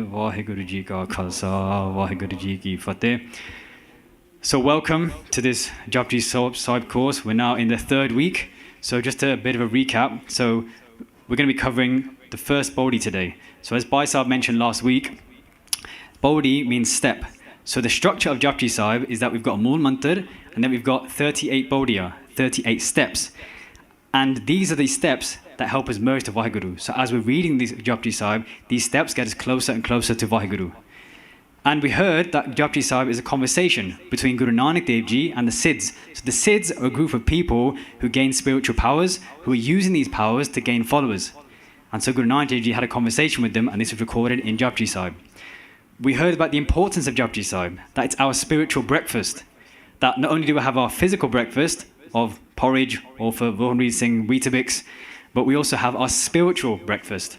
WhyGuru Ji ka Khalsa, WhyGuru Ji ki Fateh. So welcome to this Japji Sahib course. We're now in the third week. So just a bit of a recap. So we're going to be covering the first Bodhi today. So as Bhai Sahib mentioned last week, Bodhi means step. So the structure of Japji Sahib is that we've got a Mool Mantar and then we've got 38 Bodhiya, 38 steps. And these are the steps that help us merge to WhyGuru. So as we're reading these Japji Sahib, these steps get us closer and closer to WhyGuru. And we heard that Japji Sahib is a conversation between Guru Nanak Dev Ji and the Siddhs. So the Siddhs are a group of people who gain spiritual powers, who are using these powers to gain followers. And so Guru Nanak Dev Ji had a conversation with them, and this was recorded in Japji Sahib. We heard about the importance of Japji Sahib, that it's our spiritual breakfast. That not only do we have our physical breakfast of porridge, or for Rohanreed Singh, Weetabix, but we also have our spiritual breakfast.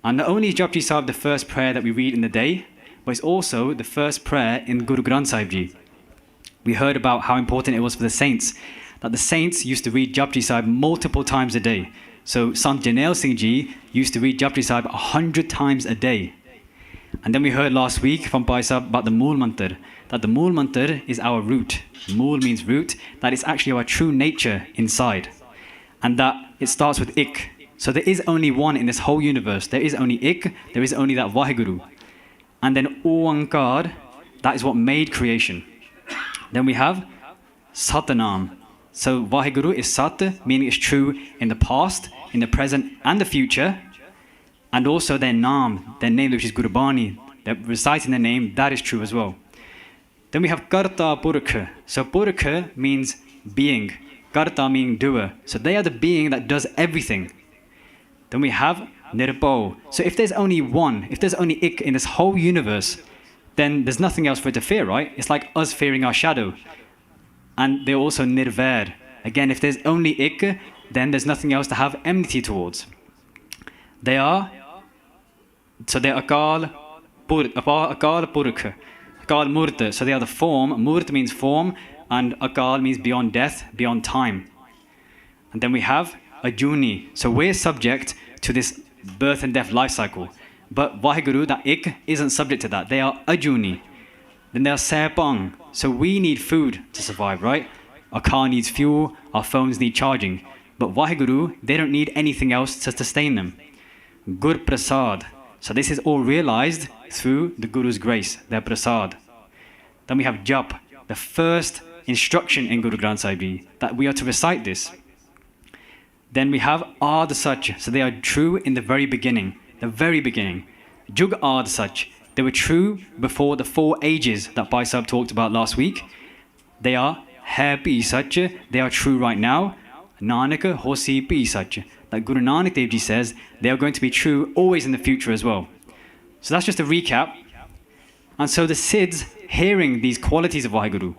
And not only is Japji Sahib the first prayer that we read in the day, but it's also the first prayer in Guru Granth Sahib Ji. We heard about how important it was for the saints, that the saints used to read Japji Sahib multiple times a day. So Sant Janel Singh Ji used to read Japji Sahib 100 times a day. And then we heard last week from Bhai Sahib about the Mool Mantar, that the Mool Mantar is our root. Mool means root, that is actually our true nature inside. And that it starts with Ik. So there is only one in this whole universe. There is only Ik, there is only that WhyGuru. And then Oankar, that is what made creation. Then we have Satanam. So WhyGuru is Sat, meaning it's true in the past, in the present and the future. And also their Naam, their name which is Gurbani, they're reciting their name, that is true as well. Then we have Karta Purkha. So Purkha means being. Karta meaning doer. So they are the being that does everything. Then we have Nirpo. So if there's only one, if there's only Ik in this whole universe, then there's nothing else for it to fear, right? It's like us fearing our shadow. And they're also Nirvair. Again, if there's only Ik, then there's nothing else to have enmity towards. They are Akal Purkha. Akal Murta. So they are the form. Murta means form. And Akal means beyond death, beyond time. And then we have Ajuni. So we're subject to this birth and death life cycle. But WhyGuru, that Ik, isn't subject to that. They are Ajuni. Then they are Sepang. So we need food to survive, right? Our car needs fuel, our phones need charging. But WhyGuru, they don't need anything else to sustain them. Gur Prasad. So this is all realized through the Guru's grace, their Prasad. Then we have Jap, the first instruction in Guru Granth Sahib Ji, that we are to recite this. Then we have Aad Sach, so they are true in the very beginning. The very beginning. Jug Aad Sach, they were true before the 4 ages that Bhai Sahib talked about last week. They are Hai Pi Sach, they are true right now. Nanak Hosi Pi Sach, that Guru Nanak Dev Ji says they are going to be true always in the future as well. So that's just a recap. And so the Siddhs, hearing these qualities of WhyGuru,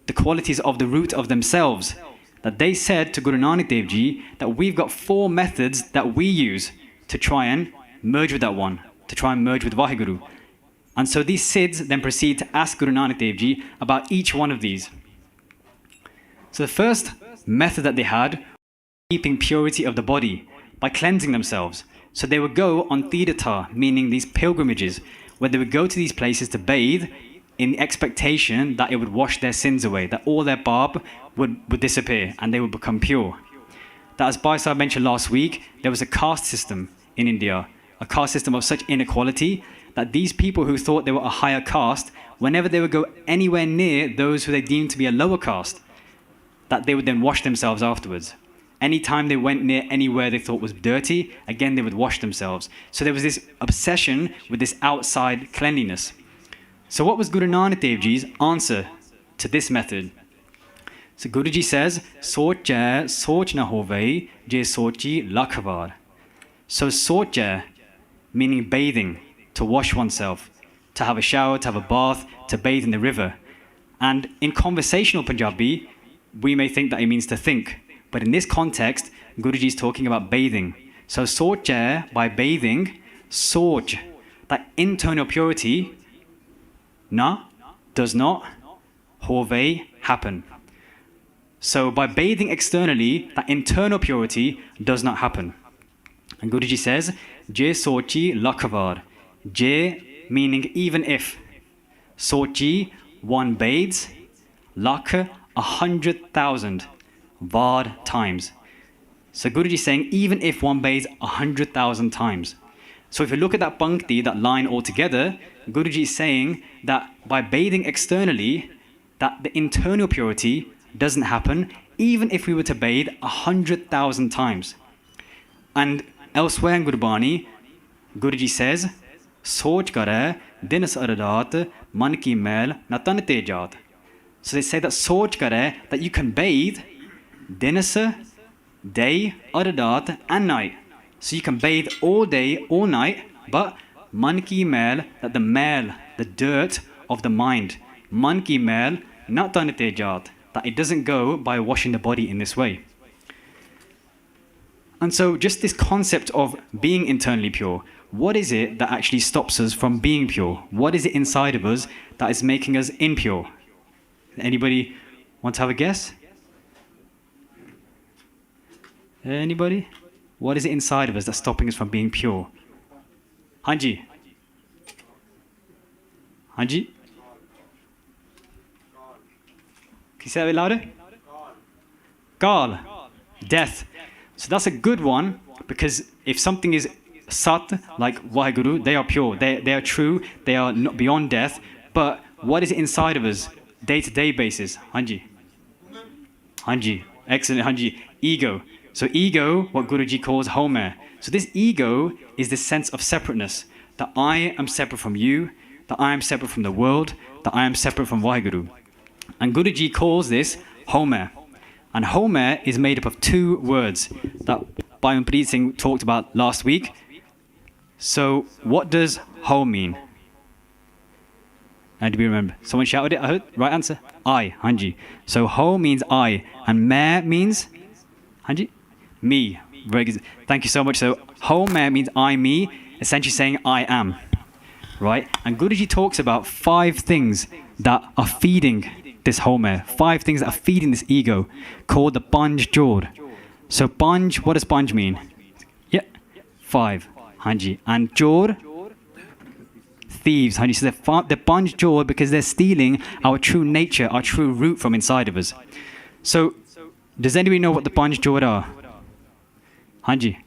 the qualities of the root of themselves, that they said to Guru Nanak Dev Ji that we've got 4 methods that we use to try and merge with that one, to try and merge with WhyGuru. And so these Siddhs then proceed to ask Guru Nanak Dev Ji about each one of these. So the first method that they had was keeping purity of the body by cleansing themselves. So they would go on Tirtha, meaning these pilgrimages, where they would go to these places to bathe in the expectation that it would wash their sins away, that all their bab would disappear and they would become pure. That, as Bhai Sahib mentioned last week, there was a caste system in India, a caste system of such inequality that these people who thought they were a higher caste, whenever they would go anywhere near those who they deemed to be a lower caste, that they would then wash themselves afterwards. Anytime they went near anywhere they thought was dirty, again they would wash themselves. So there was this obsession with this outside cleanliness. So what was Guru Nanak Dev Ji's answer to this method? So Guruji says, Soch hai, soch na hove, je sochi lakhvar. So soch hai, meaning bathing, to wash oneself, to have a shower, to have a bath, to bathe in the river. And in conversational Punjabi, we may think that it means to think. But in this context, Guruji is talking about bathing. So soch hai, by bathing, soch, that internal purity, na, does not, hove, happen. So by bathing externally, that internal purity does not happen. And Guruji says, Je sochi lakhavar. Je meaning even if. Sochi, one bathes. Lakh, 100,000. Var, times. So Guruji is saying even if one bathes 100,000 times. So if you look at that pankti, that line altogether, Guruji is saying that by bathing externally, that the internal purity doesn't happen, even if we were to bathe 100,000 times. And elsewhere in Gurbani, Guruji says, Soch kare, dinas aradat, man ki mail, na tan te jaat. So they say that Soch kare, that you can bathe dinas, day, aradat, and night. So you can bathe all day, all night, but man ki mail, that the mail, the dirt of the mind, man ki mail, na tan te jaat, that it doesn't go by washing the body in this way. And so just this concept of being internally pure, what is it that actually stops us from being pure? What is it inside of us that is making us impure? Anybody want to have a guess? Anybody? What is it inside of us that's stopping us from being pure? Hanji? Hanji? Can you say that a bit louder? Gal. Death. So that's a good one, because if something is sat, like WhyGuru, they are pure, they are true, they are not beyond death. But what is it inside of us, day-to-day basis? Hanji. Hanji. Excellent, Hanji. Ego. So ego, what Guruji calls Homer. So this ego is this sense of separateness, that I am separate from you, that I am separate from the world, that I am separate from WhyGuru. And Guruji calls this Homer. And Homer is made up of two words that Bhai Manpreet Singh talked about last week. So what does Ho mean? And do we remember? Someone shouted it, I heard. Right answer? I, Hanji. So Ho means I, and Me means, Hanji? Me. Very good. Thank you so much. So Ho Me means I, me, essentially saying I am. Right? And Guruji talks about 5 things that are feeding this Homer, 5 things that are feeding this ego, called the Panj Jod. So Panj, what does Panj mean? Yeah, 5, Hanji. And Jod, thieves, Hanji. So the Panj Jod, because they're stealing our true nature, our true root from inside of us. So, does anybody know what the Panj Jod are? Hanji.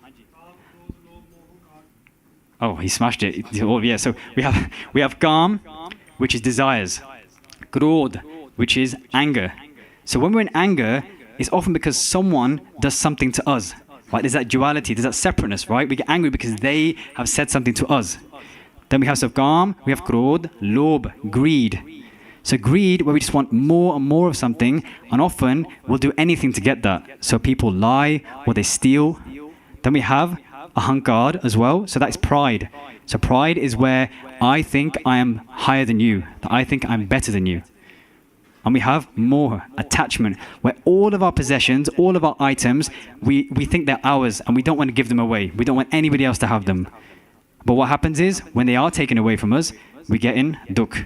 Oh, he smashed it. Oh, yeah. So we have Kam, which is desires. Krodh, which is anger. So when we're in anger, it's often because someone does something to us. Right? There's that duality, there's that separateness, right? We get angry because they have said something to us. Then we have Kam, we have Krodh, Lobh, greed. So greed, where we just want more and more of something, and often we'll do anything to get that. So people lie or they steal. Then we have Ahankar as well. So that's pride. So pride is where I think I am higher than you, that I think I'm better than you. And we have more attachment, where all of our possessions, all of our items, we think they're ours and we don't want to give them away. We don't want anybody else to have them. But what happens is, when they are taken away from us, we get in dukh,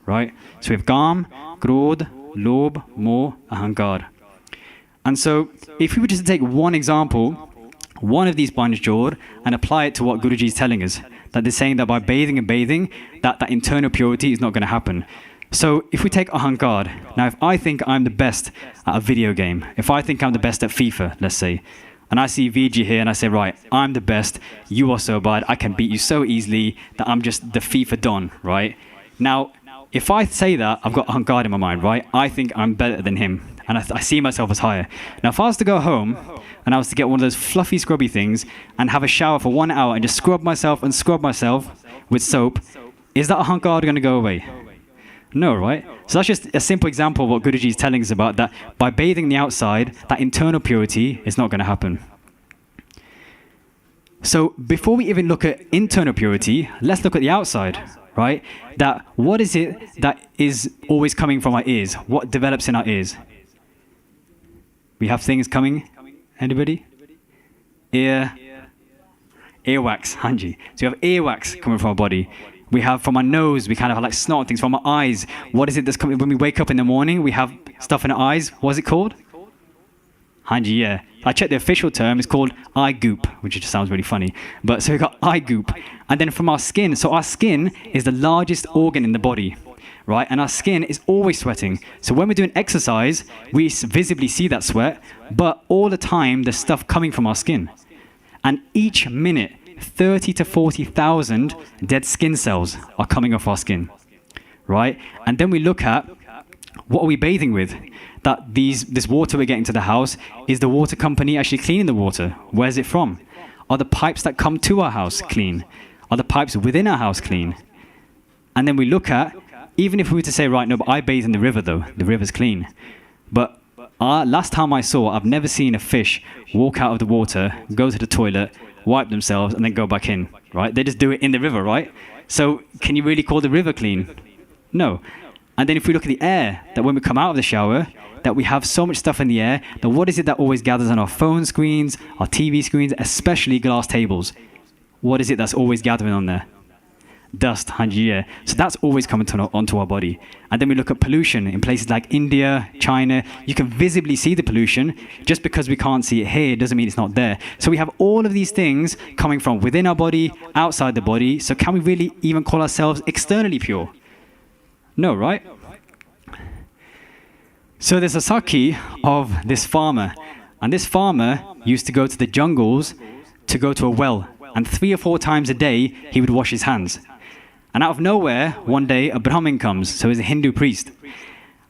right? So we have Kam, Krodh, Lobh, Moh, Ahankar. And so, if we were just to take one example, one of these Panj Jod, and apply it to what Guruji is telling us, that they're saying that by bathing and bathing, that internal purity is not going to happen. So if we take Ahankar, now if I think I'm the best at a video game, if I think I'm the best at FIFA, let's say, and I see VG here and I say, right, I'm the best, you are so bad, I can beat you so easily that I'm just the FIFA Don, right? Now, if I say that, I've got Ahankar in my mind, right? I think I'm better than him, and I see myself as higher. Now, if I was to go home and I was to get one of those fluffy, scrubby things and have a shower for 1 hour and just scrub myself with soap, is that Ahankar going to go away? No, right? So that's just a simple example of what Guruji is telling us about, that by bathing the outside, that internal purity is not going to happen. So before we even look at internal purity, let's look at the outside, right? That what is it that is always coming from our ears? What develops in our ears? We have things coming. Anybody? Earwax, Hanji. So you have earwax coming from our body. We have from our nose, we kind of have like snot things. From our eyes, what is it that's coming? When we wake up in the morning, we have stuff in our eyes. What is it called? Hanji, yeah. I checked the official term, it's called eye goop, which just sounds really funny. But so we've got eye goop. And then from our skin, so our skin is the largest organ in the body, right? And our skin is always sweating. So when we're doing exercise, we visibly see that sweat, but all the time there's stuff coming from our skin. And each minute, 30 to 40,000 dead skin cells are coming off our skin, right? And then we look at, what are we bathing with? That this water we're getting to the house, is the water company actually cleaning the water? Where's it from? Are the pipes that come to our house clean? Are the pipes within our house clean? And then we look at, even if we were to say, right, no, but I bathe in the river though, the river's clean. But last time I saw, I've never seen a fish walk out of the water, go to the toilet, wipe themselves, and then go back in, right? They just do it in the river, right? So can you really call the river clean? No. And then if we look at the air, that when we come out of the shower, that we have so much stuff in the air, that what is it that always gathers on our phone screens, our TV screens, especially glass tables? What is it that's always gathering on there? Dust, hanji. So that's always coming onto our body. And then we look at pollution in places like India, China. You can visibly see the pollution. Just because we can't see it here doesn't mean it's not there. So we have all of these things coming from within our body, outside the body. So can we really even call ourselves externally pure? No, right? So there's a Sakhi of this farmer. And this farmer used to go to the jungles to go to a well. And 3 or 4 times a day, he would wash his hands. And out of nowhere, one day, a Brahmin comes. So he's a Hindu priest.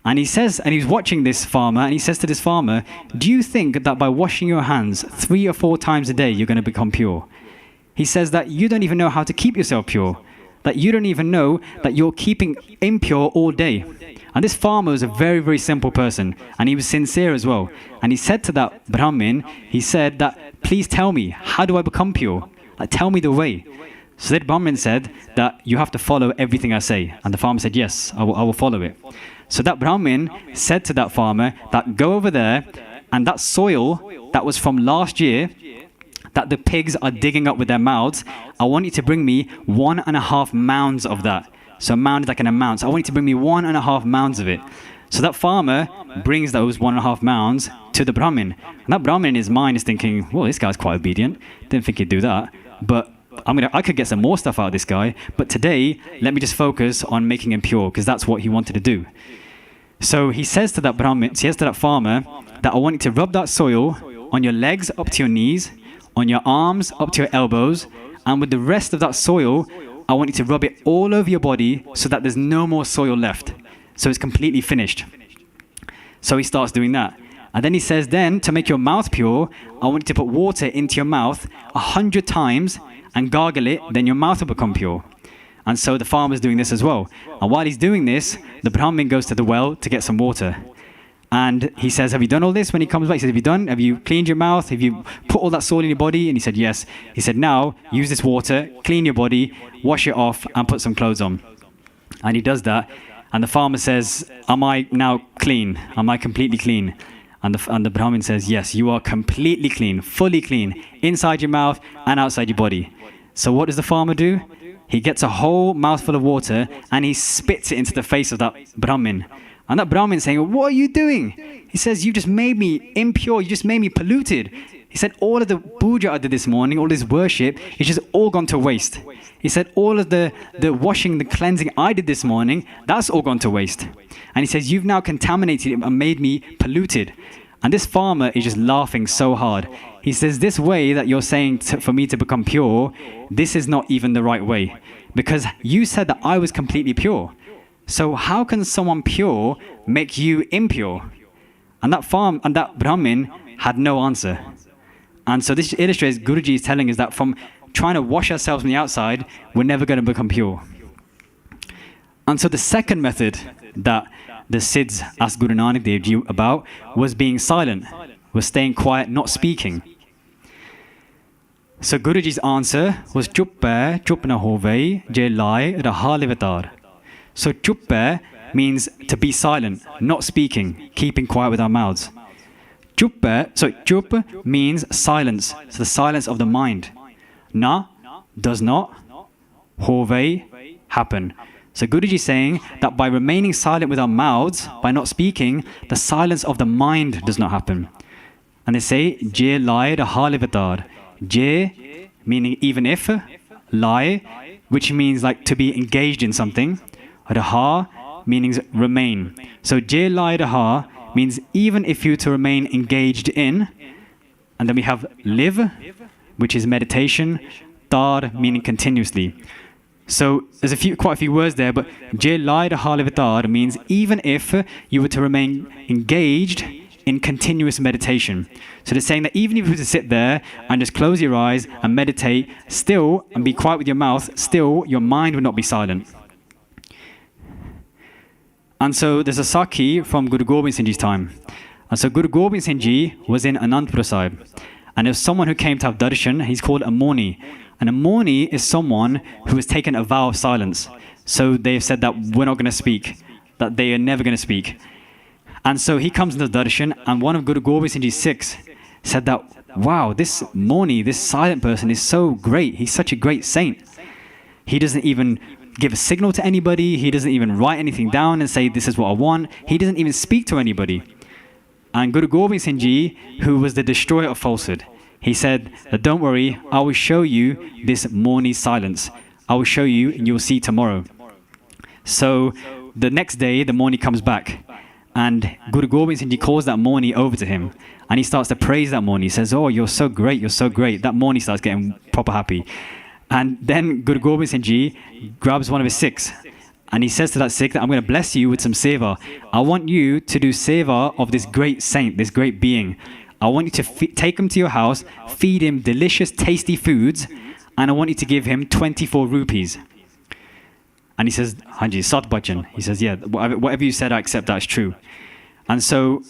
And he says, and he's watching this farmer, and he says to this farmer, do you think that by washing your hands 3 or 4 times a day, you're going to become pure? He says that you don't even know how to keep yourself pure. That you don't even know that you're keeping impure all day. And this farmer was a very, very simple person. And he was sincere as well. And he said to that Brahmin, he said that, please tell me, how do I become pure? Like, tell me the way. So that Brahmin said that you have to follow everything I say. And the farmer said, yes, I will follow it. So that Brahmin said to that farmer that go over there, and that soil that was from last year, that the pigs are digging up with their mouths, I want you to bring me 1.5 mounds of that. So a mound is like an amount. So I want you to bring me 1.5 mounds of it. So that farmer brings those 1.5 mounds to the Brahmin. And that Brahmin in his mind is thinking, well, this guy's quite obedient. Didn't think he'd do that. But I could get some more stuff out of this guy. But today, let me just focus on making him pure, because that's what he wanted to do. So he says to that Brahmin, he says to that farmer, that I want you to rub that soil on your legs up to your knees, on your arms up to your elbows, and with the rest of that soil, I want you to rub it all over your body so that there's no more soil left. So it's completely finished. So he starts doing that. And then he says, then to make your mouth pure, I want you to put water into your mouth 100 times and gargle it, then your mouth will become pure. And so the farmer's doing this as well. And while he's doing this, the Brahmin goes to the well to get some water. And he says, have you done all this? When he comes back, he says, have you done? Have you cleaned your mouth? Have you put all that soil in your body? And he said, yes. He said, now use this water, clean your body, wash it off, and put some clothes on. And he does that. And the farmer says, am I now clean? Am I completely clean? And the Brahmin says, yes, you are completely clean, fully clean, inside your mouth and outside your body. So what does the farmer do? He gets a whole mouthful of water and he spits it into the face of that Brahmin. And that Brahmin saying, what are you doing? He says, you just made me impure. You just made me polluted. He said, all of the puja I did this morning, all this worship, it's just all gone to waste. He said, all of the washing, the cleansing I did this morning, that's all gone to waste. And he says, you've now contaminated it and made me polluted. And this farmer is just laughing so hard. He says, this way that you're saying for me to become pure, this is not even the right way. Because you said that I was completely pure. So how can someone pure make you impure? And that Brahmin had no answer. And so this illustrates, Guruji is telling us that from trying to wash ourselves from the outside, we're never going to become pure. And so the second method that the Siddhs asked Guru Nanak Dev Ji about was being silent, was staying quiet, not speaking. So Guruji's answer was chup na hove je lai raha levatar. So chup means to be silent, not speaking, keeping quiet with our mouths. Chup means silence, so the silence of the mind. Na, does not. Hove, happen. So Guruji is saying that by remaining silent with our mouths, by not speaking, the silence of the mind does not happen. And they say, Je lai raha livatar. Je, meaning even if, lai, which means like to be engaged in something. Raha, meaning remain. So Je lai raha means even if you to remain engaged in. And then we have live, which is meditation. Tar, meaning continuously. So there's quite a few words there, but Je lai raha livatar means even if you were to remain engaged in continuous meditation. So they're saying that even if you were to sit there and just close your eyes and meditate still and be quiet with your mouth, still your mind would not be silent. And so there's a Sakhi from Guru Gobind Singh Ji's time. And so Guru Gobind Singh Ji was in Anandpur Sahib. And there was someone who came to have darshan. He's called a Moni. And a Moni is someone who has taken a vow of silence. So they've said that we're not going to speak, that they are never going to speak. And so he comes into darshan, and one of Guru Gobind Singh Ji's Sikhs said that, wow, this Moni, this silent person is so great. He's such a great saint. He doesn't even give a signal to anybody. He doesn't even write anything down and say, this is what I want. He doesn't even speak to anybody. And Guru Gobind Singh Ji, who was the destroyer of falsehood, he said, don't worry, I will show you this Moni silence. I will show you and you will see tomorrow. So the next day, the Moni comes back. And Guru Gobind Singh Ji calls that Moni over to him. And he starts to praise that Moni. He says, oh, you're so great, you're so great. That Moni starts getting proper happy. And then Guru Gobind Singh Ji grabs one of his Sikhs. And he says to that Sikh that I'm going to bless you with some seva. I want you to do seva of this great saint, this great being. I want you to take him to your house, feed him delicious, tasty foods, and I want you to give him 24 rupees. And he says, Hanji, Sat Bachan. He says, yeah, whatever you said, I accept that is true. And so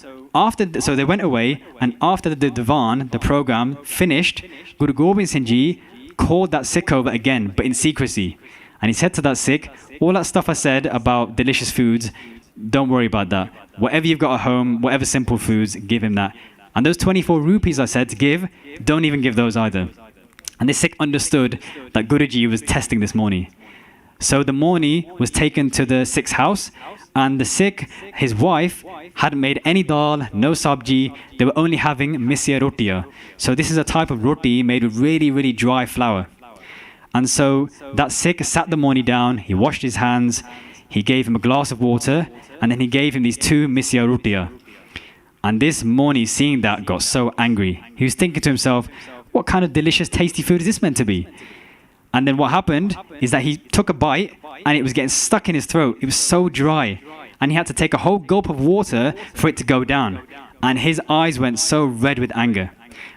so they went away, and after the divan, the program finished, Guru Gobind Singh Ji called that Sikh over again, but in secrecy. And he said to that Sikh, all that stuff I said about delicious foods, don't worry about that. Whatever you've got at home, whatever simple foods, give him that. And those 24 rupees I said to give, don't even give those either. And this Sikh understood that Guruji was testing this Moni. So the Moni was taken to the Sikh's house, and the Sikh, his wife, hadn't made any dal, no sabji. They were only having misya rotiya. So this is a type of roti made with really, really dry flour. And so that Sikh sat the Moni down, he washed his hands, he gave him a glass of water, and then he gave him these 2 misya rotiya. And this Moni, seeing that, got so angry. He was thinking to himself, what kind of delicious, tasty food is this meant to be? And then what happened is that he took a bite, and it was getting stuck in his throat. It was so dry. And he had to take a whole gulp of water for it to go down. And his eyes went so red with anger.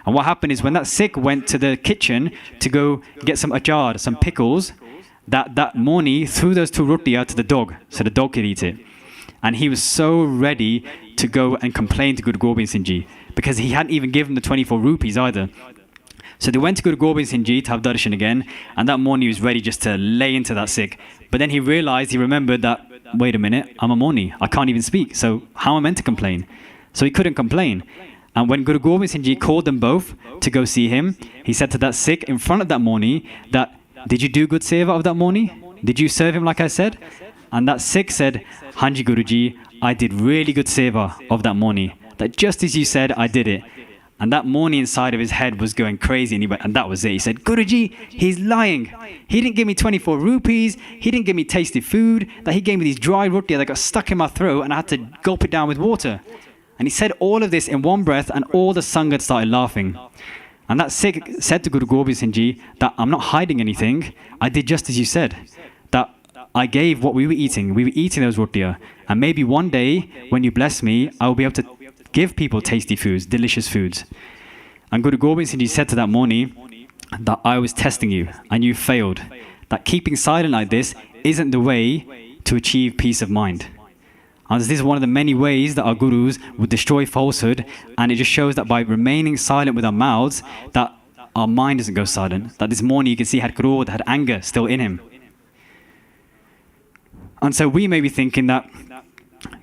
And what happened is when that Sikh went to the kitchen to go get some achar, some pickles, that Moni threw those 2 rotiya to the dog, so the dog could eat it. And he was so ready to go and complain to Guru Gobind Singh Ji, because he hadn't even given the 24 rupees either. So they went to Guru Gobind Singh Ji to have darshan again, and that Moni was ready just to lay into that Sikh. But then he remembered that, wait a minute, I'm a Moni, I can't even speak, so how am I meant to complain? So he couldn't complain. And when Guru Gobind Singh Ji called them both to go see him, he said to that Sikh in front of that Moni that, did you do good seva of that Moni? Did you serve him like I said? And that Sikh said, Hanji Guruji, I did really good seva of that Moni. That just as you said, I did it. And that Moni inside of his head was going crazy, and that was it. He said, Guruji, he's lying. He didn't give me 24 rupees. He didn't give me tasty food. That he gave me these dry roti that got stuck in my throat, and I had to gulp it down with water. And he said all of this in one breath, and all the Sangha started laughing. And that Sikh said to Guru Gobind Singh Ji that I'm not hiding anything. I did just as you said. That I gave what we were eating. We were eating those rotiya. And maybe one day, when you bless me, I will be able to give people tasty foods, delicious foods. And Guru Gobind Singh Ji said to that Moni that I was testing you and you failed. That keeping silent like this isn't the way to achieve peace of mind. And this is one of the many ways that our gurus would destroy falsehood, and it just shows that by remaining silent with our mouths, that our mind doesn't go silent. That this Moni, you can see, had krodh, had anger still in him. And so we may be thinking that,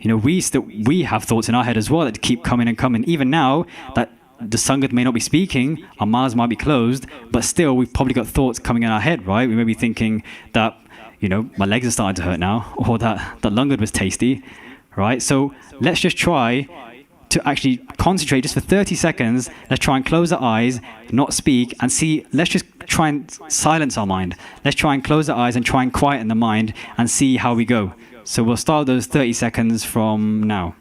we have thoughts in our head as well that keep coming and coming. Even now, that the Sangat may not be speaking, our mouths might be closed, but still we've probably got thoughts coming in our head, right? We may be thinking that, my legs are starting to hurt now, or that langad was tasty, right? So let's just try to actually concentrate just for 30 seconds. Let's try and close our eyes, not speak, and see. Let's just try and silence our mind. Let's try and close our eyes and try and quieten the mind and see how we go. So we'll start those 30 seconds from now.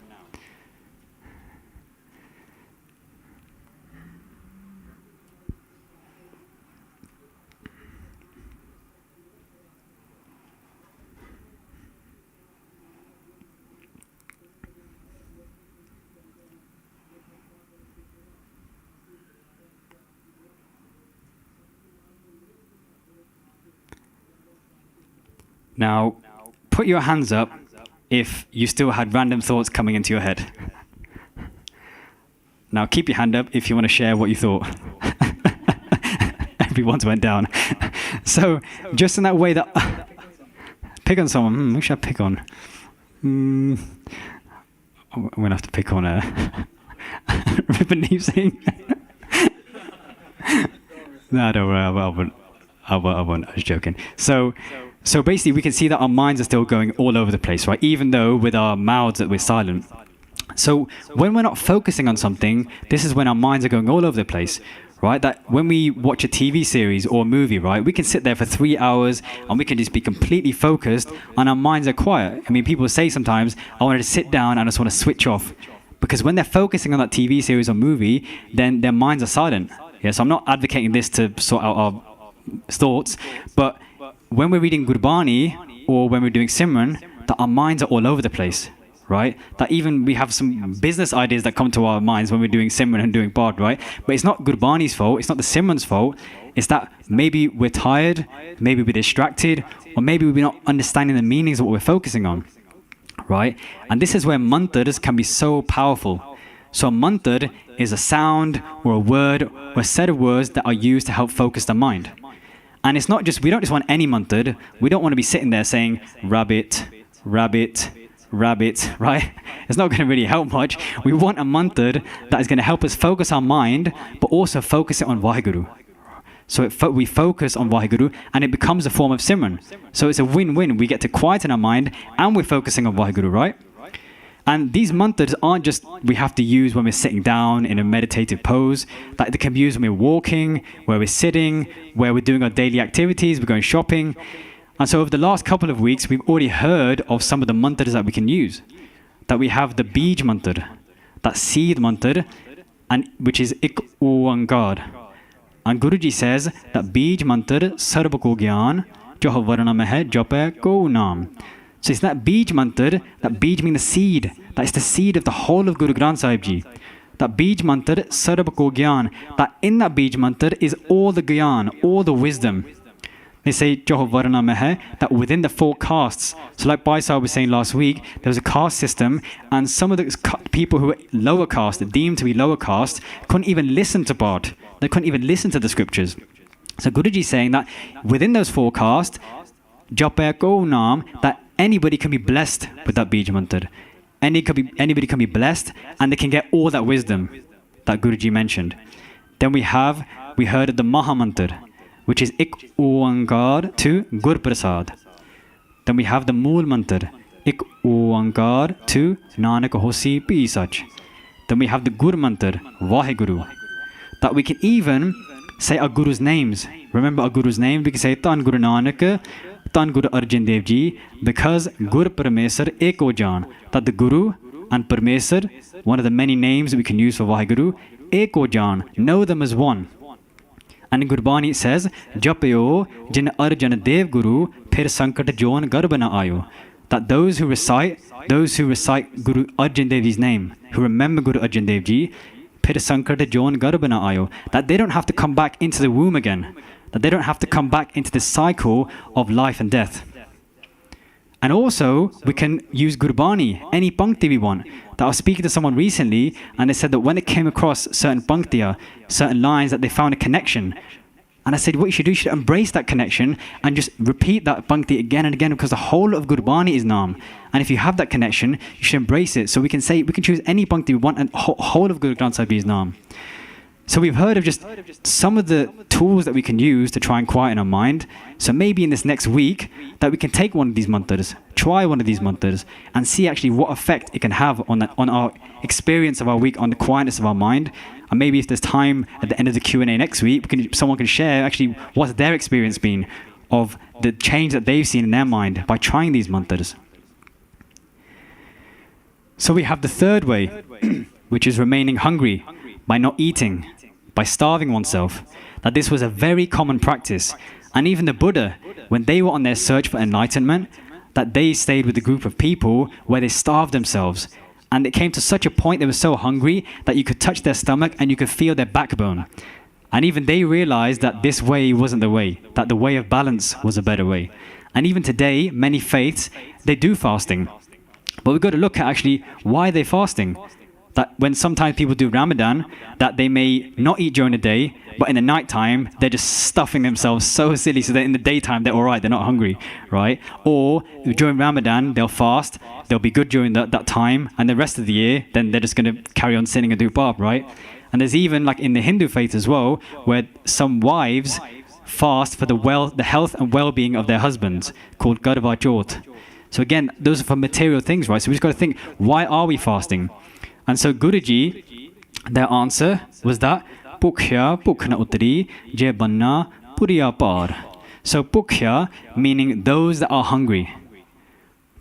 Now, put your hands up if you still had random thoughts coming into your head. Now, keep your hand up if you want to share what you thought. Everyone's went down. So, just in that way that... pick on someone. Who should I pick on? I'm going to have to pick on Ribbon Singh. No, don't worry. I won't. I was joking. So basically, we can see that our minds are still going all over the place, right? Even though with our mouths that we're silent. So when we're not focusing on something, this is when our minds are going all over the place, right? That when we watch a TV series or a movie, right, we can sit there for 3 hours and we can just be completely focused and our minds are quiet. I mean, people say sometimes, I wanted to sit down and I just want to switch off. Because when they're focusing on that TV series or movie, then their minds are silent. Yeah, so I'm not advocating this to sort out our thoughts, but when we're reading Gurbani or when we're doing Simran, that our minds are all over the place, right? That even we have some business ideas that come to our minds when we're doing Simran and doing Bard, right? But it's not Gurbani's fault, it's not the Simran's fault, it's that maybe we're tired, maybe we're distracted, or maybe we're not understanding the meanings of what we're focusing on, right? And this is where mantras can be so powerful. So a mantra is a sound or a word or a set of words that are used to help focus the mind. And it's not just, we don't just want any mantra. We don't want to be sitting there saying, rabbit, rabbit, rabbit, right? It's not going to really help much. We want a mantra that is going to help us focus our mind, but also focus it on WhyGuru. So we focus on WhyGuru, and it becomes a form of Simran. So it's a win-win. We get to quieten our mind, and we're focusing on WhyGuru, right? And these mantras aren't just we have to use when we're sitting down in a meditative pose. That they can be used when we're walking, where we're sitting, where we're doing our daily activities, we're going shopping. And so over the last couple of weeks, we've already heard of some of the mantras that we can use. That we have the Bij mantra, that seed mantra, and which is Ik Oankar. And Guruji says that Bij mantra sarva ko gyan, jo varna mein hai jape ko naam. So it's that Bij mantra, that Bij means the seed. That is the seed of the whole of Guru Granth Sahib Ji. That Bij mantra, sarva ko gyan. That in that Bij mantra is all the gyan, all the wisdom. They say, Joho Varna Mehe, that within the 4 castes. So like Bhai Sahib was saying last week, there was a caste system, and some of the people who were lower caste, deemed to be lower caste, couldn't even listen to Bard. They couldn't even listen to the scriptures. So Guruji is saying that within those 4 castes, Jape Ko Naam, that anybody can be blessed with that Bij mantra. Anybody can be blessed, and they can get all that wisdom that Guruji mentioned. Then we heard of the Maha mantra, which is Ik Oankar to Gur Prasad. Then we have the Mool mantra, Ik Oankar to Nanak Hosi Pi Sach. Then we have the Gur mantra, WhyGuru. That we can even say our Guru's names. Remember our Guru's name? We can say Tan Guru Nanak, Tan Guru Arjan Dev Ji, because Gur Paramesar Eko Jan. That the Guru and Paramesar, one of the many names that we can use for WhyGuru, Eko Jan, know them as one. And in Gurbani it says, Japyo Jin Arjan Dev Guru Phir Sankat Jon Garbana Ayo. That those who recite Guru Arjan Dev Ji's name, who remember Guru Arjan Dev Ji, Phir Sankat Jon Garbana Ayo, that they don't have to come back into the womb again. That they don't have to come back into the cycle of life and death. And also, we can use Gurbani, any pankti we want. That I was speaking to someone recently, and they said that when it came across certain panktiya, certain lines, that they found a connection. And I said, what you should do, you should embrace that connection and just repeat that pankti again and again, because the whole of Gurbani is Naam. And if you have that connection, you should embrace it. So we can choose any pankti we want, and whole of Guru Granth Sahib is Naam. So we've heard of just some of the tools that we can use to try and quieten our mind. So maybe in this next week that we can take one of these mantras, try one of these mantras, and see actually what effect it can have on our experience of our week, on the quietness of our mind. And maybe if there's time at the end of the Q&A next week, someone can share actually what's their experience been of the change that they've seen in their mind by trying these mantras. So we have the third way, which is remaining hungry by not eating, by starving oneself. That this was a very common practice. And even the Buddha, when they were on their search for enlightenment, that they stayed with a group of people where they starved themselves. And it came to such a point they were so hungry that you could touch their stomach and you could feel their backbone. And even they realized that this way wasn't the way, that the way of balance was a better way. And even today, many faiths, they do fasting. But we've got to look at actually why they're fasting. That when sometimes people do Ramadan, that they may not eat during the day, but in the nighttime, they're just stuffing themselves so silly so that in the daytime, they're all right, they're not hungry, right? Or during Ramadan, they'll fast, they'll be good during that time, and the rest of the year, then they're just going to carry on sinning and do bab, right? And there's even, like in the Hindu faith as well, where some wives fast for the health and well-being of their husbands, called Garva Jot. So again, those are for material things, right? So we just got to think, why are we fasting? And so Guruji, their answer was that Pukhya Pukhna Uttari Je Banna Puriya Par. So Pukhya meaning those that are hungry.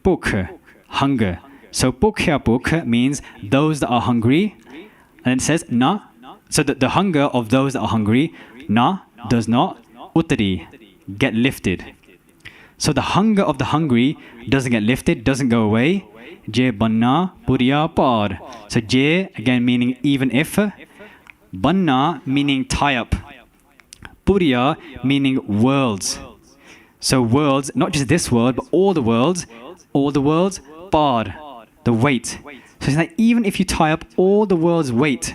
Pukh, hunger. So Pukhya Pukh means those that are hungry. And it says Na. So the hunger of those that are hungry, Na does not, Uttari, get lifted. So the hunger of the hungry doesn't get lifted, doesn't go away. Je banna puriya par. So je, again meaning even if. Banna meaning tie up. Puriya meaning worlds. So worlds, not just this world, but all the worlds, par, the weight. So it's like even if you tie up all the world's weight,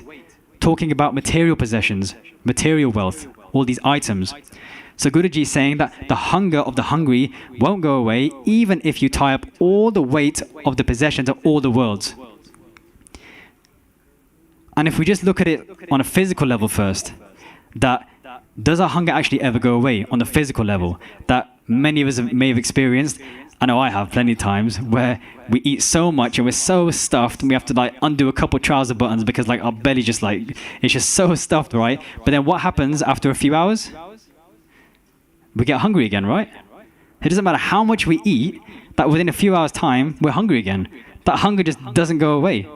talking about material possessions, material wealth, all these items. So Guruji is saying that the hunger of the hungry won't go away even if you tie up all the weight of the possessions of all the worlds. And if we just look at it on a physical level first, that does our hunger actually ever go away on the physical level? That many of us may have experienced, I know I have plenty of times, where we eat so much and we're so stuffed and we have to like undo a couple trouser buttons because like our belly just like, it's just so stuffed, right? But then what happens after a few hours? We get hungry again, right? It doesn't matter how much we eat, that within a few hours' time, we're hungry again. That hunger just doesn't go away.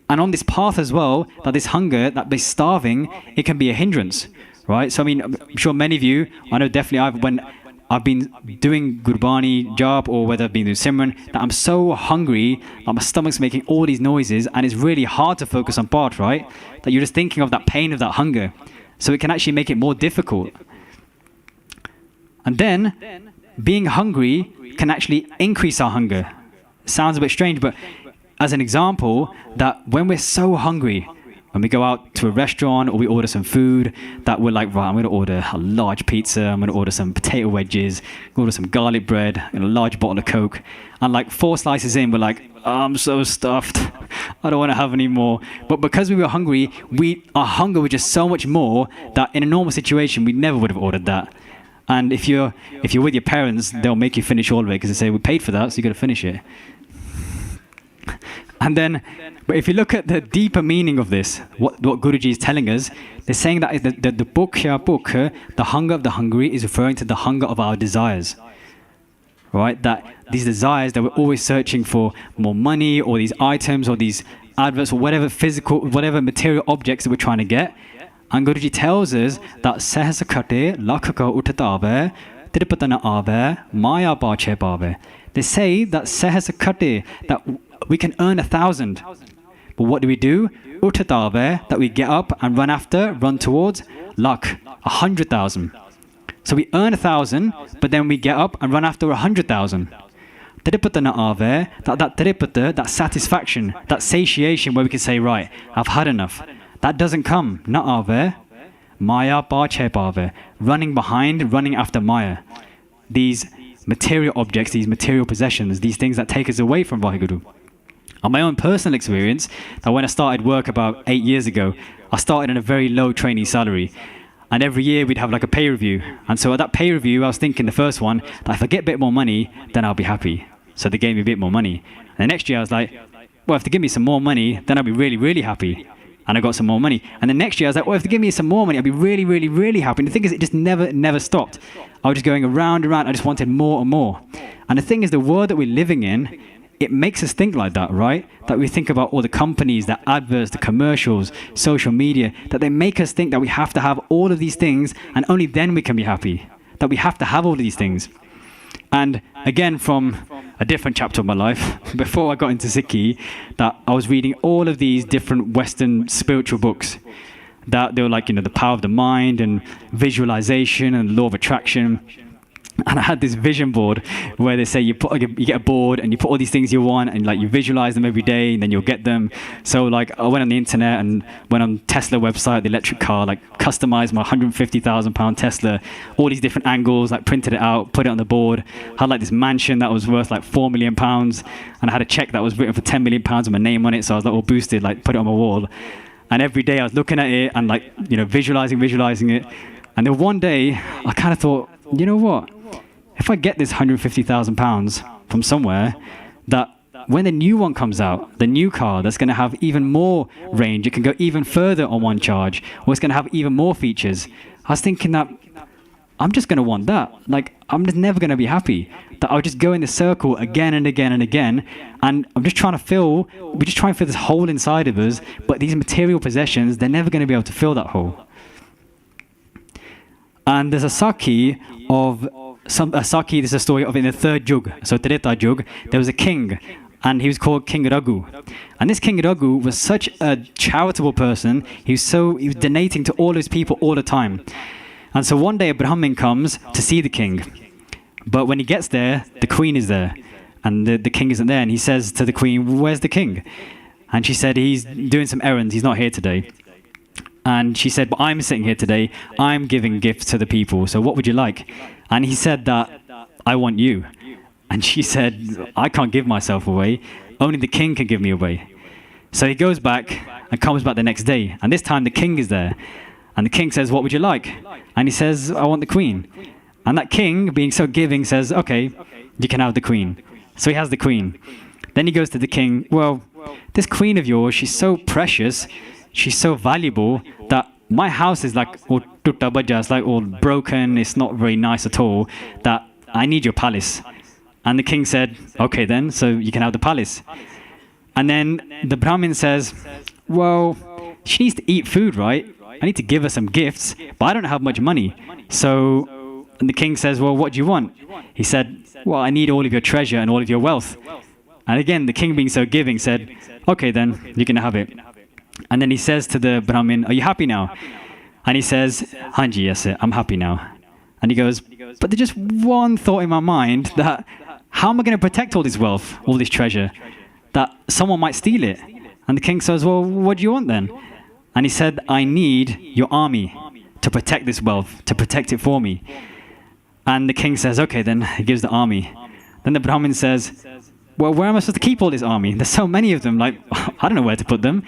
And on this path as well, that this hunger, that this starving, it can be a hindrance, right? So I mean, I'm sure many of you, I know definitely when I've been doing Gurbani job or whether I've been doing Simran, that I'm so hungry, that my stomach's making all these noises and it's really hard to focus on path, right? That you're just thinking of that pain of that hunger. So it can actually make it more difficult. And then, being hungry can actually increase our hunger. Sounds a bit strange, but as an example, that when we're so hungry, when we go out to a restaurant or we order some food, that we're like, right, I'm going to order a large pizza, I'm going to order some potato wedges, order some garlic bread, and a large bottle of Coke. And like 4 slices in, we're like, oh, I'm so stuffed. I don't want to have any more. But because we were hungry, our hunger was just so much more that in a normal situation, we never would have ordered that. And if you're with your parents, they'll make you finish all of it because they say, we paid for that, so you got to finish it. And then, but if you look at the deeper meaning of this, what Guruji is telling us, they're saying that the Pukhya, the hunger of the hungry, is referring to the hunger of our desires. Right? That these desires that we're always searching for more money or these items or these adverts or whatever physical, whatever material objects that we're trying to get. And Guruji tells us that Sahasakate Lakhaka Uttatave Tirupatana Ave Maya Pache Pave. They say that Sahasakate, that we can earn 1,000. But what do? Uttatave, that we get up and run towards Lakh, 100,000. So we earn 1,000, but then we get up and run after 100,000. Tirupatana Ave, that Tirupata, that satisfaction, that satiation where we can say, right, I've had enough. That doesn't come. Na ave, Maya pache pave. Running behind, running after Maya. These material objects, these material possessions, these things that take us away from WhyGuru. On my own personal experience, that when I started work about 8 years ago, I started on a very low trainee salary. And every year we'd have like a pay review. And so at that pay review, I was thinking the first one, that if I get a bit more money, then I'll be happy. So they gave me a bit more money. And the next year I was like, well, if they give me some more money, then I'll be really, really happy. And I got some more money. And the next year I was like, well, if they give me some more money, I'll be really, really, really happy. And the thing is, it just never stopped. I was just going around and around. I just wanted more and more. And the thing is, the world that we're living in, it makes us think like that, right? That we think about all the companies, the adverts, the commercials, social media, that they make us think that we have to have all of these things and only then we can be happy. That we have to have all of these things. And again, from a different chapter of my life, before I got into Sikhi, that I was reading all of these different Western spiritual books. That they were like, the power of the mind and visualization and law of attraction. And I had this vision board where they say you get a board and you put all these things you want and like you visualize them every day and then you'll get them. So like I went on the internet and went on Tesla website, the electric car, like customized my £150,000 Tesla, all these different angles, like printed it out, put it on the board. Had like this mansion that was worth like £4 million, and I had a check that was written for £10 million with my name on it. So I was like all boosted, like put it on my wall. And every day I was looking at it and like, visualizing it. And then one day I kind of thought, you know what? If I get this £150,000 from somewhere, that when the new one comes out, the new car that's going to have even more range, it can go even further on one charge, or it's going to have even more features. I was thinking that I'm just going to want that. Like, I'm just never going to be happy. That I'll just go in the circle again and again and again, and we just try and fill this hole inside of us, but these material possessions, they're never going to be able to fill that hole. And there's a Sakhi of... Sakhi, this is a story of in the third Yug, so Treta Yug, there was a king, and he was called King Raghu. And this King Raghu was such a charitable person. He was donating to all his people all the time. And so one day a Brahmin comes to see the king. But when he gets there, the queen is there. And the king isn't there. And he says to the queen, where's the king? And she said, he's doing some errands. He's not here today. And she said, but I'm sitting here today. I'm giving gifts to the people. So what would you like? And he said that, I want you. And she said, I can't give myself away. Only the king can give me away. So he goes back and comes back the next day. And this time the king is there. And the king says, what would you like? And he says, I want the queen. And that king, being so giving, says, okay, you can have the queen. So he has the queen. Then he goes to the king, well, this queen of yours, she's so precious, she's so valuable, that my house is like all tutta bajja, it's like all broken, it's not very nice at all, that I need your palace. And the king said, okay then, so you can have the palace. And then the Brahmin says, well, she needs to eat food, right? I need to give her some gifts, but I don't have much money. So, and the king says, well, what do you want? He said, well, I need all of your treasure and all of your wealth. And again, the king, being so giving, said, okay then, you can have it. And then he says to the Brahmin, are you happy now? And he says, Hanji, yes, I'm happy now. And he goes, but there's just one thought in my mind, that how am I going to protect all this wealth, all this treasure? That someone might steal it. And the king says, well, what do you want then? And he said, I need your army to protect this wealth, to protect it for me. And the king says, okay then, he gives the army. Then the Brahmin says, well, where am I supposed to keep all this army? There's so many of them, like, I don't know where to put them.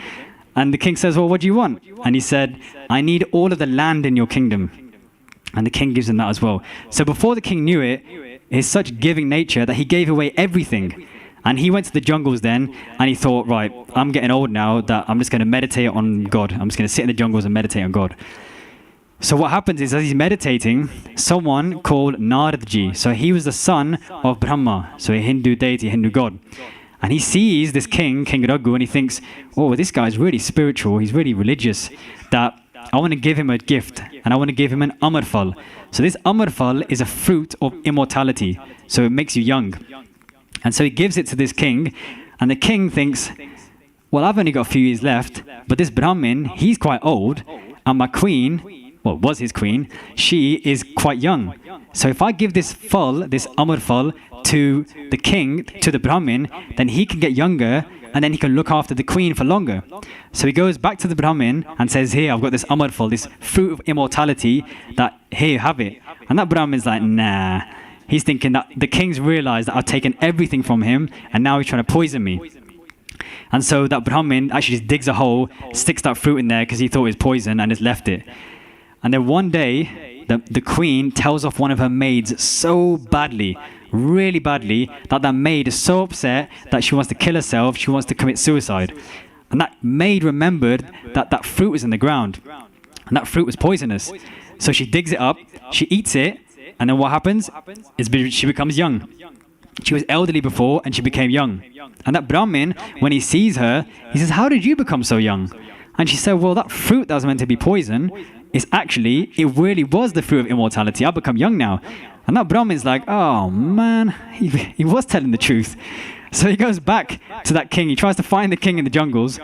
And the king says, well, what do you want? And he said, I need all of the land in your kingdom. And the king gives him that as well. So before the king knew it, he's such giving nature that he gave away everything. And he went to the jungles then, and he thought, right, I'm getting old now, that I'm just going to meditate on God. I'm just going to sit in the jungles and meditate on God. So what happens is, as he's meditating, someone called Naradji, so he was the son of Brahma, so a Hindu deity, Hindu god. And he sees this king, King Raghu, and he thinks, oh, this guy's really spiritual, he's really religious, that I want to give him a gift, and I want to give him an amarfal. So this amarfal is a fruit of immortality, so it makes you young. And so he gives it to this king, and the king thinks, well, I've only got a few years left, but this Brahmin, he's quite old, and my queen, well, was his queen, she is quite young. So if I give this fal, this amar fal, to the king, to the Brahmin, then he can get younger, and then he can look after the queen for longer. So he goes back to the Brahmin and says, here, I've got this amar fal, this fruit of immortality, that, here, have it. And that Brahmin's like, nah. He's thinking that the king's realized that I've taken everything from him, and now he's trying to poison me. And so that Brahmin actually just digs a hole, sticks that fruit in there because he thought it was poison, and just left it. And then one day, the queen tells off one of her maids so badly, really badly, that maid is so upset that she wants to kill herself, she wants to commit suicide. And that maid remembered that fruit was in the ground, and that fruit was poisonous. So she digs it up, she eats it, and then what happens is she becomes young. She was elderly before, and she became young. And that Brahmin, when he sees her, he says, "How did you become so young?" And she said, "Well, that fruit that was meant to be poison is actually, it really was the fruit of immortality. I've become young now." And that Brahmin's like, "Oh man, he was telling the truth." So he goes back to that king. He tries to find the king in the jungles.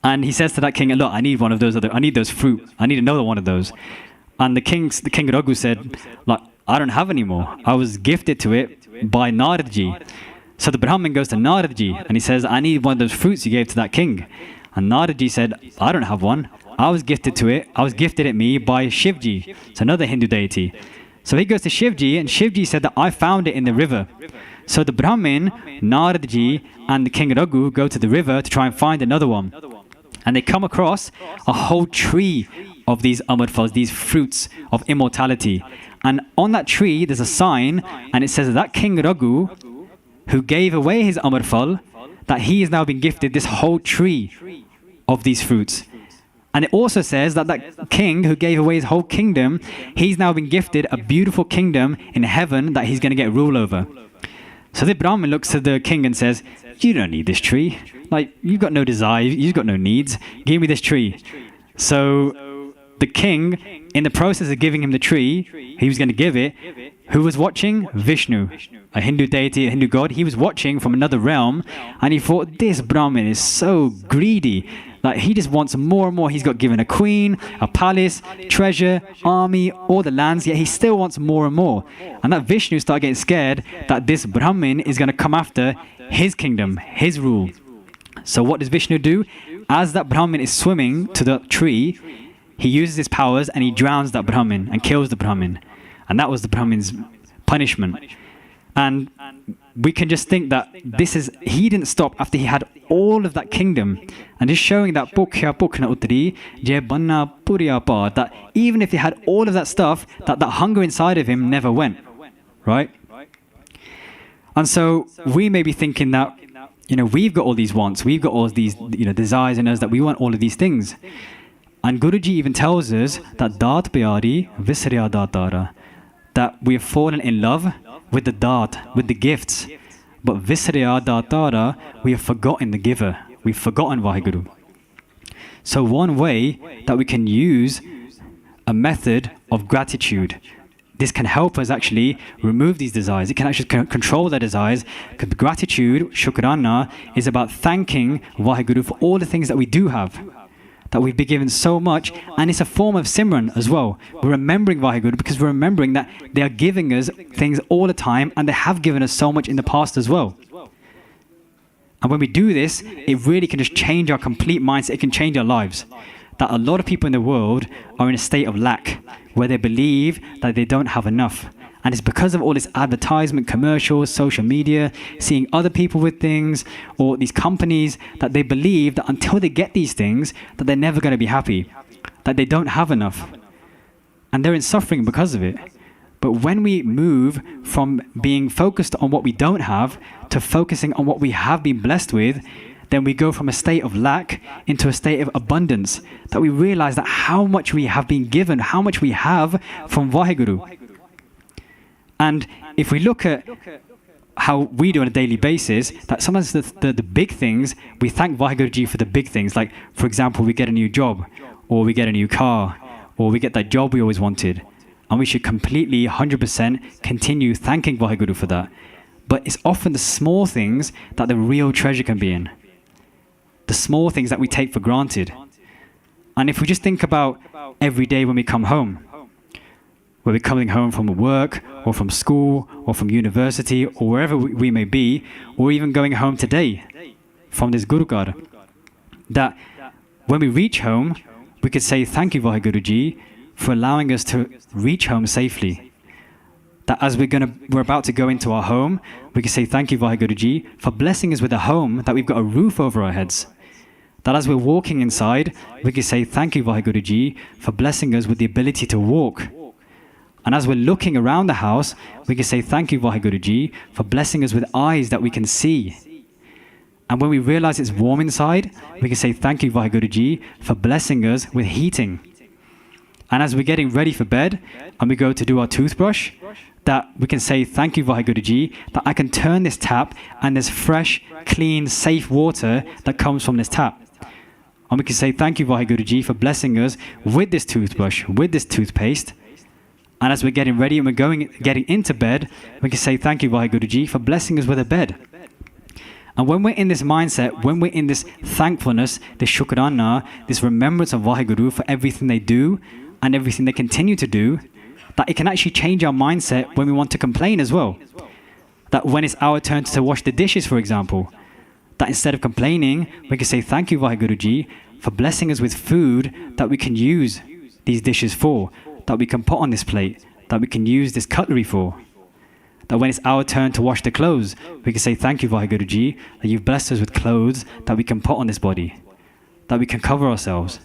And he says to that king, "Look, I need one of those I need those fruit. I need another one of those." And the king Raghu said, "Like, I don't have any more. I was gifted to it by Naradji." So the Brahmin goes to Naradji and he says, "I need one of those fruits you gave to that king." And Naradji said, "I don't have one. I was gifted it me by Shivji." It's another Hindu deity. So he goes to Shivji, and Shivji said that I found it in the river. So the Brahmin, Naradji, and the King Raghu go to the river to try and find another one. And they come across a whole tree of these Amar Phals, these fruits of immortality. And on that tree, there's a sign, and it says that King Raghu, who gave away his Amar Phal, that he has now been gifted this whole tree of these fruits. And it also says that king who gave away his whole kingdom, he's now been gifted a beautiful kingdom in heaven that he's going to get rule over. So the Brahmin looks to the king and says, "You don't need this tree. Like, you've got no desire, you've got no needs. Give me this tree." So the king, in the process of giving him the tree, he was going to give it, who was watching? Vishnu, a Hindu deity, a Hindu god. He was watching from another realm, and he thought, this Brahmin is so greedy. Like, he just wants more and more. He's got given a queen, a palace, treasure, army, all the lands, yet he still wants more and more. And that Vishnu started getting scared that this Brahmin is going to come after his kingdom, his rule. So what does Vishnu do? As that Brahmin is swimming to the tree, he uses his powers and he drowns that Brahmin and kills the Brahmin. And that was the Brahmin's punishment. And we can just think that he didn't stop after he had all of that kingdom. And just showing that that even if he had all of that stuff, that hunger inside of him never went. Right? And so we may be thinking that, we've got all these wants, we've got all these, desires in us, that we want all of these things. And Guruji even tells us that Daat Pyari Visriya Datara, that we have fallen in love with the Daat, with the gifts. But Visriya Datara, we have forgotten the giver. We've forgotten WhyGuru. So one way that we can use a method of gratitude, this can help us actually remove these desires. It can actually control the desires. Because gratitude, shukrana, is about thanking WhyGuru for all the things that we do have, that we've been given so much, and it's a form of Simran as well. We're remembering WhyGuru because we're remembering that they are giving us things all the time, and they have given us so much in the past as well. And when we do this, it really can just change our complete mindset. It can change our lives. That a lot of people in the world are in a state of lack, where they believe that they don't have enough. And it's because of all this advertisement, commercials, social media, seeing other people with things, or these companies, that they believe that until they get these things, that they're never going to be happy, that they don't have enough. And they're in suffering because of it. But when we move from being focused on what we don't have to focusing on what we have been blessed with, then we go from a state of lack into a state of abundance, that we realize that how much we have been given, how much we have from WhyGuru. And if we look at how we do on a daily basis, that sometimes the big things, we thank WhyGuru for the big things. Like, for example, we get a new job, or we get a new car, or we get that job we always wanted. And we should completely, 100% continue thanking WhyGuru for that. But it's often the small things that the real treasure can be in. The small things that we take for granted. And if we just think about every day when we come home, where we're coming home from work, or from school, or from university, or wherever we may be, or even going home today from this Gurukar, that when we reach home, we could say, thank you, WhyGuruji, for allowing us to reach home safely. that as we're about to go into our home, we can say thank you, WhyGuru Ji, for blessing us with a home, that we've got a roof over our heads. That as we're walking inside, we can say thank you, WhyGuru Ji, for blessing us with the ability to walk. And as we're looking around the house, we can say thank you, WhyGuru Ji, for blessing us with eyes that we can see. And when we realize it's warm inside, we can say thank you, WhyGuru Ji, for blessing us with heating. And as we're getting ready for bed and we go to do our toothbrush, that we can say thank you, WhyGuru Ji, that I can turn this tap and there's fresh, clean, safe water that comes from this tap. And we can say thank you, WhyGuru Ji, for blessing us with this toothbrush, with this toothpaste. And as we're getting ready and we're getting into bed, we can say thank you, WhyGuru Ji, for blessing us with a bed. And when we're in this mindset, when we're in this thankfulness, this shukrana, this remembrance of WhyGuru for everything they do and everything they continue to do, that it can actually change our mindset when we want to complain as well. That when it's our turn to wash the dishes, for example, that instead of complaining, we can say thank you, WhyGuru Ji, for blessing us with food that we can use these dishes for, that we can put on this plate, that we can use this cutlery for. That when it's our turn to wash the clothes, we can say thank you, WhyGuru Ji, that you've blessed us with clothes that we can put on this body, that we can cover ourselves.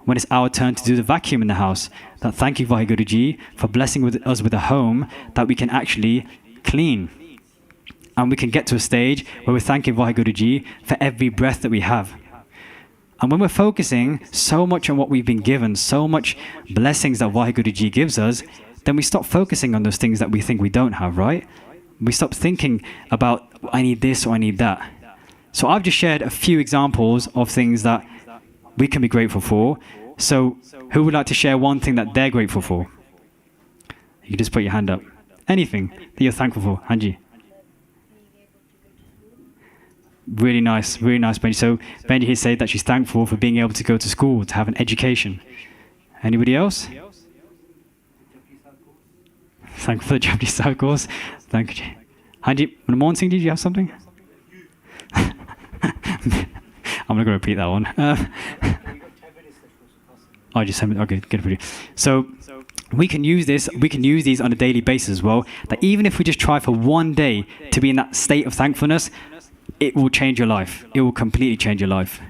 When it's our turn to do the vacuum in the house, that thank you, WhyGuru Ji, for blessing us with a home that we can actually clean. And we can get to a stage where we're thanking WhyGuru Ji for every breath that we have. And when we're focusing so much on what we've been given, so much blessings that WhyGuru Ji gives us, then we stop focusing on those things that we think we don't have, right? We stop thinking about, I need this or I need that. So I've just shared a few examples of things that we can be grateful for. So who would like to share one thing that they're grateful for? You can just put your hand up. Anything that you're thankful for, Hanji. Really nice, Benji. So Benji here said that she's thankful for being able to go to school, to have an education. Anybody else? Thankful for the Japji Sahib course. Thank you. Hanji, Manmohan Singh, did you have something? I'm not going to repeat that one. I just said, okay, get it for you. So we can use this. We can use these on a daily basis as well. That even if we just try for one day to be in that state of thankfulness, it will change your life. It will completely change your life.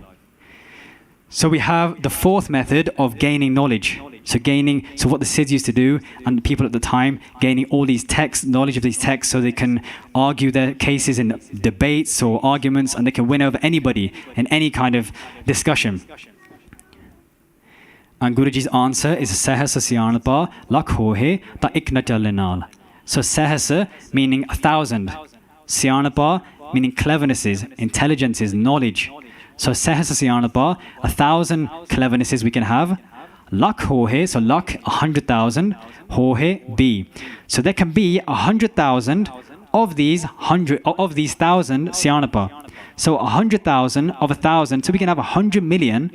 So we have the fourth method of gaining knowledge. So what the Siddhs used to do, and the people at the time, gaining all these texts, knowledge of these texts, so they can argue their cases in debates or arguments, and they can win over anybody in any kind of discussion. And Guruji's answer is Sahasa Siyanapa Lakh Hohe Ta Ik Na Chale Naal. So Sahasa meaning 1,000, Siyanapa meaning clevernesses, intelligences, knowledge. So Sahasa Siyanapa, 1,000 clevernesses we can have. Lakh Hohe, so lakh 100,000, Hohe be. So there can be 100,000 of these 1,000 Siyanapa. So 100,000 of 1,000. So we can have 100 million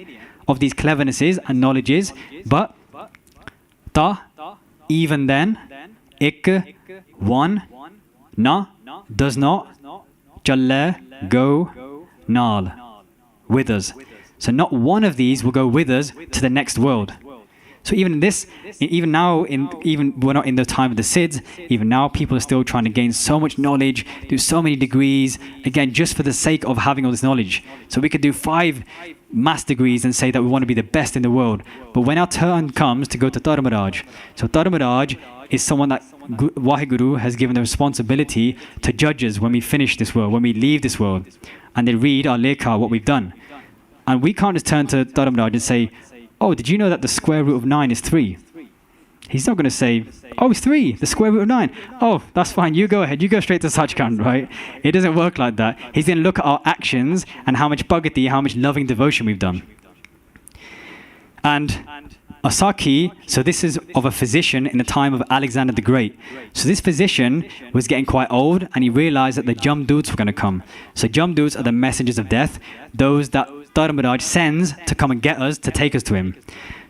of these clevernesses and knowledges. But ta, even then, ik, one, na, does not, challe, go, naal, with us. So not one of these will go with us to the next world. So even now, we're not in the time of the Siddhs, even now people are still trying to gain so much knowledge, do so many degrees, again, just for the sake of having all this knowledge. So we could do 5 mass degrees and say that we want to be the best in the world. But when our turn comes to go to Dharmaraj, so Dharmaraj is someone that WhyGuru has given the responsibility to judge us when we finish this world, when we leave this world. And they read our lekha, what we've done. And we can't just turn to Dharmaraj and say, oh, did you know that the square root of 9 is 3? He's not going to say, oh, it's 3, the square root of 9. Oh, that's fine, you go ahead, you go straight to Sachkhand, right? It doesn't work like that. He's going to look at our actions and how much bhakti, how much loving devotion we've done. And a Sakhi, so this is of a physician in the time of Alexander the Great. So this physician was getting quite old and he realized that the Jamduts were going to come. So Jamduts are the messengers of death, those that Dharmaraj sends to come and get us, to take us to him.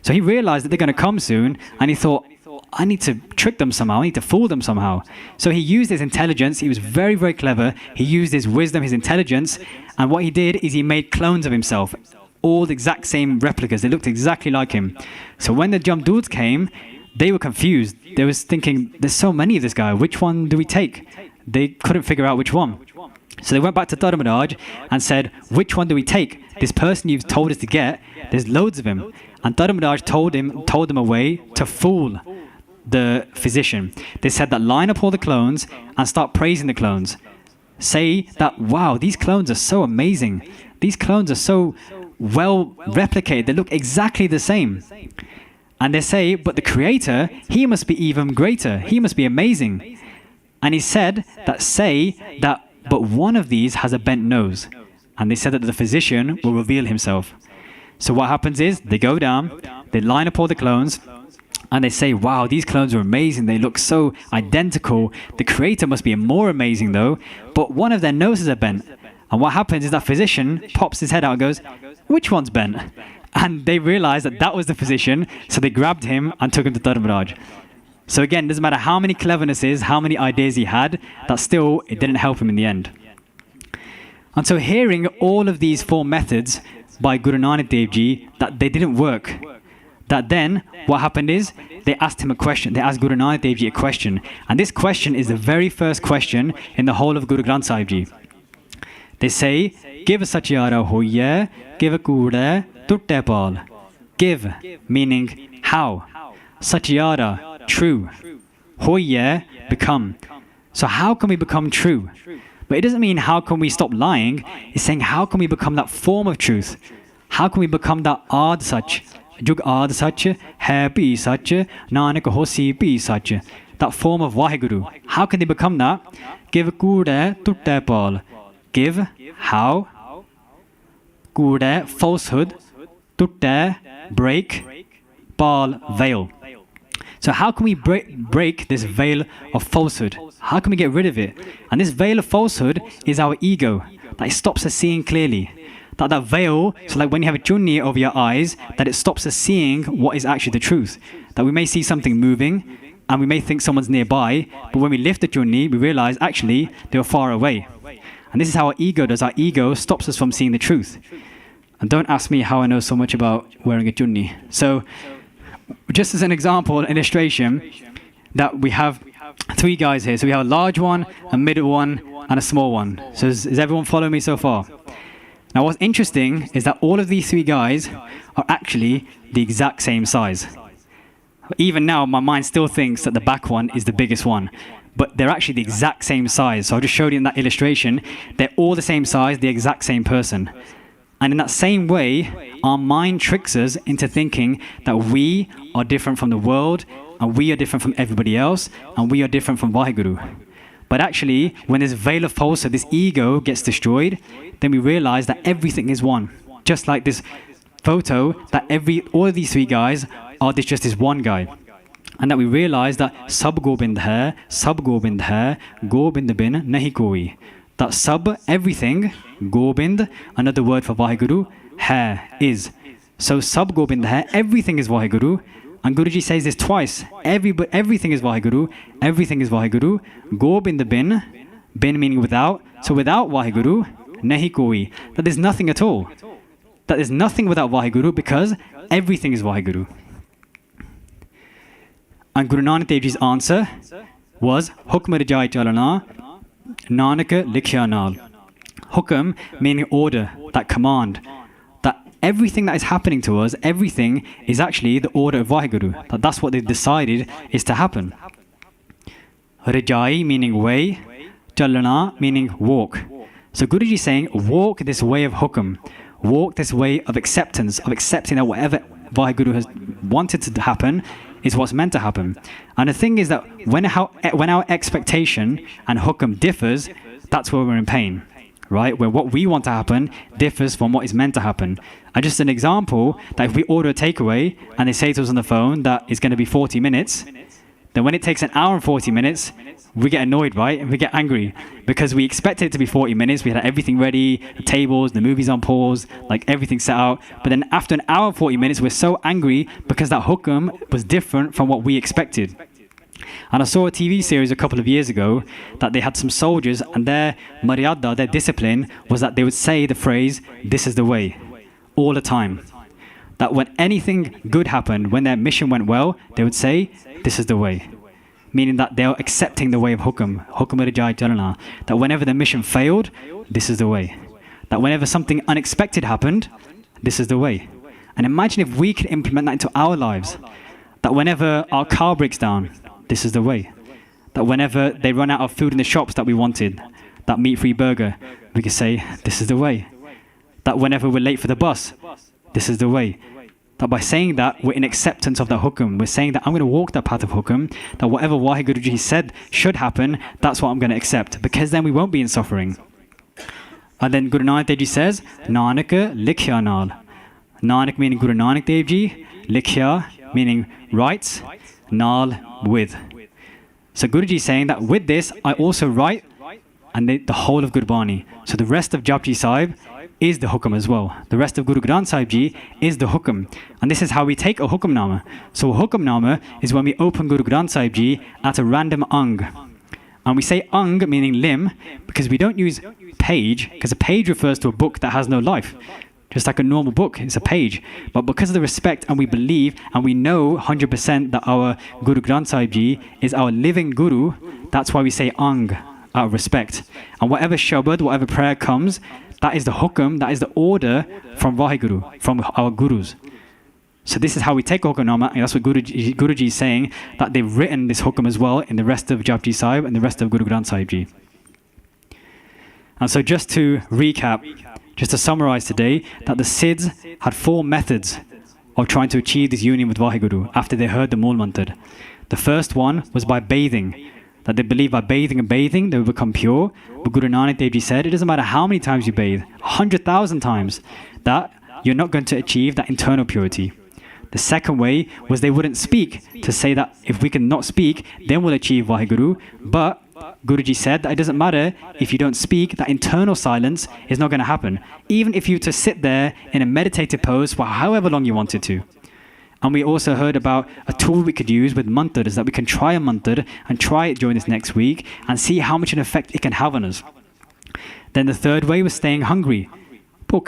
So he realized that they're going to come soon, and he thought, I need to trick them somehow, I need to fool them somehow. So he used his intelligence, he was very, very clever, he used his wisdom, his intelligence, and what he did is he made clones of himself, all the exact same replicas, they looked exactly like him. So when the Jamduts came, they were confused. They was thinking, there's so many of this guy, which one do we take? They couldn't figure out which one. So they went back to Dharmaraj and said, which one do we take? This person you've told us to get, there's loads of him. And Dharmaraj told them a way to fool the physician. They said that line up all the clones and start praising the clones. Say that, wow, these clones are so amazing. These clones are so well replicated. They look exactly the same. And they say, but the creator, he must be even greater. He must be amazing. And he said that but one of these has a bent nose. And they said that the physician will reveal himself. So what happens is, they go down, they line up all the clones, and they say, wow, these clones are amazing. They look so identical. The creator must be more amazing though. But one of their noses are bent. And what happens is that physician pops his head out and goes, which one's bent? And they realized that was the physician. So they grabbed him and took him to Dharmaraj. So again, it doesn't matter how many clevernesses, how many ideas he had, that still, it didn't help him in the end. And so hearing all of these 4 methods by Guru Nanak Dev Ji, that they didn't work. That then, what happened is, they asked him a question. They asked Guru Nanak Dev Ji a question. And this question is the very first question in the whole of Guru Granth Sahib Ji. They say, give satyara hoye, give kude tutte pal. Give, meaning how. Satyara, true. Hoye, become. So how can we become true? But it doesn't mean how can we stop lying. It's saying how can we become that form of truth? How can we become that Ad Sach? Jug Ad Sach, Hai Pi Sach, Nanak Hosi Pi Sach. That form of WhyGuru. How can they become that? Give kude tutte pal. Give, how? Kude, falsehood. Tutte, break. Pal, veil. So how can we break this veil of falsehood? How can we get rid of it? And this veil of falsehood is our ego. That it stops us seeing clearly. That veil, so like when you have a chunni over your eyes, that it stops us seeing what is actually the truth. That we may see something moving, and we may think someone's nearby, but when we lift the chunni, we realize actually they were far away. And this is how our ego does. Our ego stops us from seeing the truth. And don't ask me how I know so much about wearing a chunni. So, just as an example, an illustration, that we have 3 guys here. So we have a large one, a middle one, and a small one. So is everyone following me so far? Now what's interesting is that all of these 3 guys are actually the exact same size. Even now, my mind still thinks that the back one is the biggest one. But they're actually the exact same size. So I just showed you in that illustration, they're all the same size, the exact same person. And in that same way, our mind tricks us into thinking that we are different from the world, and we are different from everybody else, and we are different from WhyGuru. But actually, when this veil of falsehood, this ego gets destroyed, then we realize that everything is one. Just like this photo, that all of these 3 guys are just this one guy. And that we realize that sab gobind hai, gobind bin nahi koi. That sab, everything, Gobind, another word for WhyGuru, hai, is. So sab Gobind hai, everything is WhyGuru. And Guruji says this twice. Everything is WhyGuru, everything is WhyGuru. Gobind bin meaning without. So without WhyGuru, nahi koi. That there's nothing at all. That there's nothing without WhyGuru because everything is WhyGuru. And Guru Nanak Dev Ji's answer was, Hukm Rajai Chalana, Nanak Likhya Nal. Hukam meaning order, that command. That everything that is happening to us, everything is actually the order of WhyGuru. That's what they've decided is to happen. Rajai meaning way, Chalana meaning walk. So Guruji is saying, walk this way of hukam. Walk this way of acceptance, of accepting that whatever WhyGuru has wanted to happen is what's meant to happen. And the thing is that when our expectation and hukam differs, that's where we're in pain, right? Where what we want to happen differs from what is meant to happen. And just an example, that if we order a takeaway and they say to us on the phone that it's going to be 40 minutes, then when it takes an hour and 40 minutes, we get annoyed, right? And we get angry because we expected it to be 40 minutes. We had everything ready, the tables, the movies on pause, like everything set out. But then after an hour and 40 minutes, we're so angry because that hukam was different from what we expected. And I saw a TV series a couple of years ago that they had some soldiers and their maryada, their discipline, was that they would say the phrase, "This is the way," all the time. that when anything good happened, when their mission went well, they would say, this is the way. Meaning that they are accepting the way of Hukum, Hukum Rijai Jalana. That whenever the mission failed, this is the way. That whenever something unexpected happened, this is the way. And imagine if we could implement that into our lives. That whenever our car breaks down, this is the way. That whenever they run out of food in the shops that we wanted, that meat-free burger, we could say, this is the way. That whenever we're late for the bus, this is the way. That by saying that, we're in acceptance of the hukum. We're saying that I'm going to walk that path of hukum, that whatever WhyGuru Ji said should happen, that's what I'm going to accept, because then we won't be in suffering. And then Guru Nanak Dev Ji says, Nanak likhya naal. Nanak meaning Guru Nanak Dev Ji, likhya meaning writes, naal with. So Guruji is saying that with this, I also write, and the whole of Gurbani. So the rest of Japji Sahib is the hukum as well. The rest of Guru Granth Sahib Ji is the hukum. And this is how we take a hukumnama. So a hukumnama is when we open Guru Granth Sahib Ji at a random ang. And we say ang meaning limb because we don't use page, because a page refers to a book that has no life. Just like a normal book, it's a page. But because of the respect and we believe and we know 100% that our Guru Granth Sahib Ji is our living Guru, that's why we say ang, out of respect. And whatever shabad, whatever prayer comes, that is the hukum, that is the order from WhyGuru, from our Gurus. So this is how we take a hukumnama, and that's what Guruji is saying, that they've written this hukum as well in the rest of Japji Sahib and the rest of Guru Granth Sahib Ji. And so just to recap, just to summarize today, that the Siddhs had 4 methods of trying to achieve this union with WhyGuru after they heard the Mool Mantar. The first one was by bathing, that they believe by bathing and bathing they will become pure. But Guru Nanak Dev Ji said, it doesn't matter how many times you bathe, 100,000 times, that you're not going to achieve that internal purity. The second way was they wouldn't speak, to say that if we can not speak, then we'll achieve WhyGuru. But Guruji said that it doesn't matter if you don't speak, that internal silence is not going to happen. Even if you were to sit there in a meditative pose for however long you wanted to. And we also heard about a tool we could use with mantras, that we can try a mantra and try it during this next week and see how much an effect it can have on us. Then the third way was staying hungry. That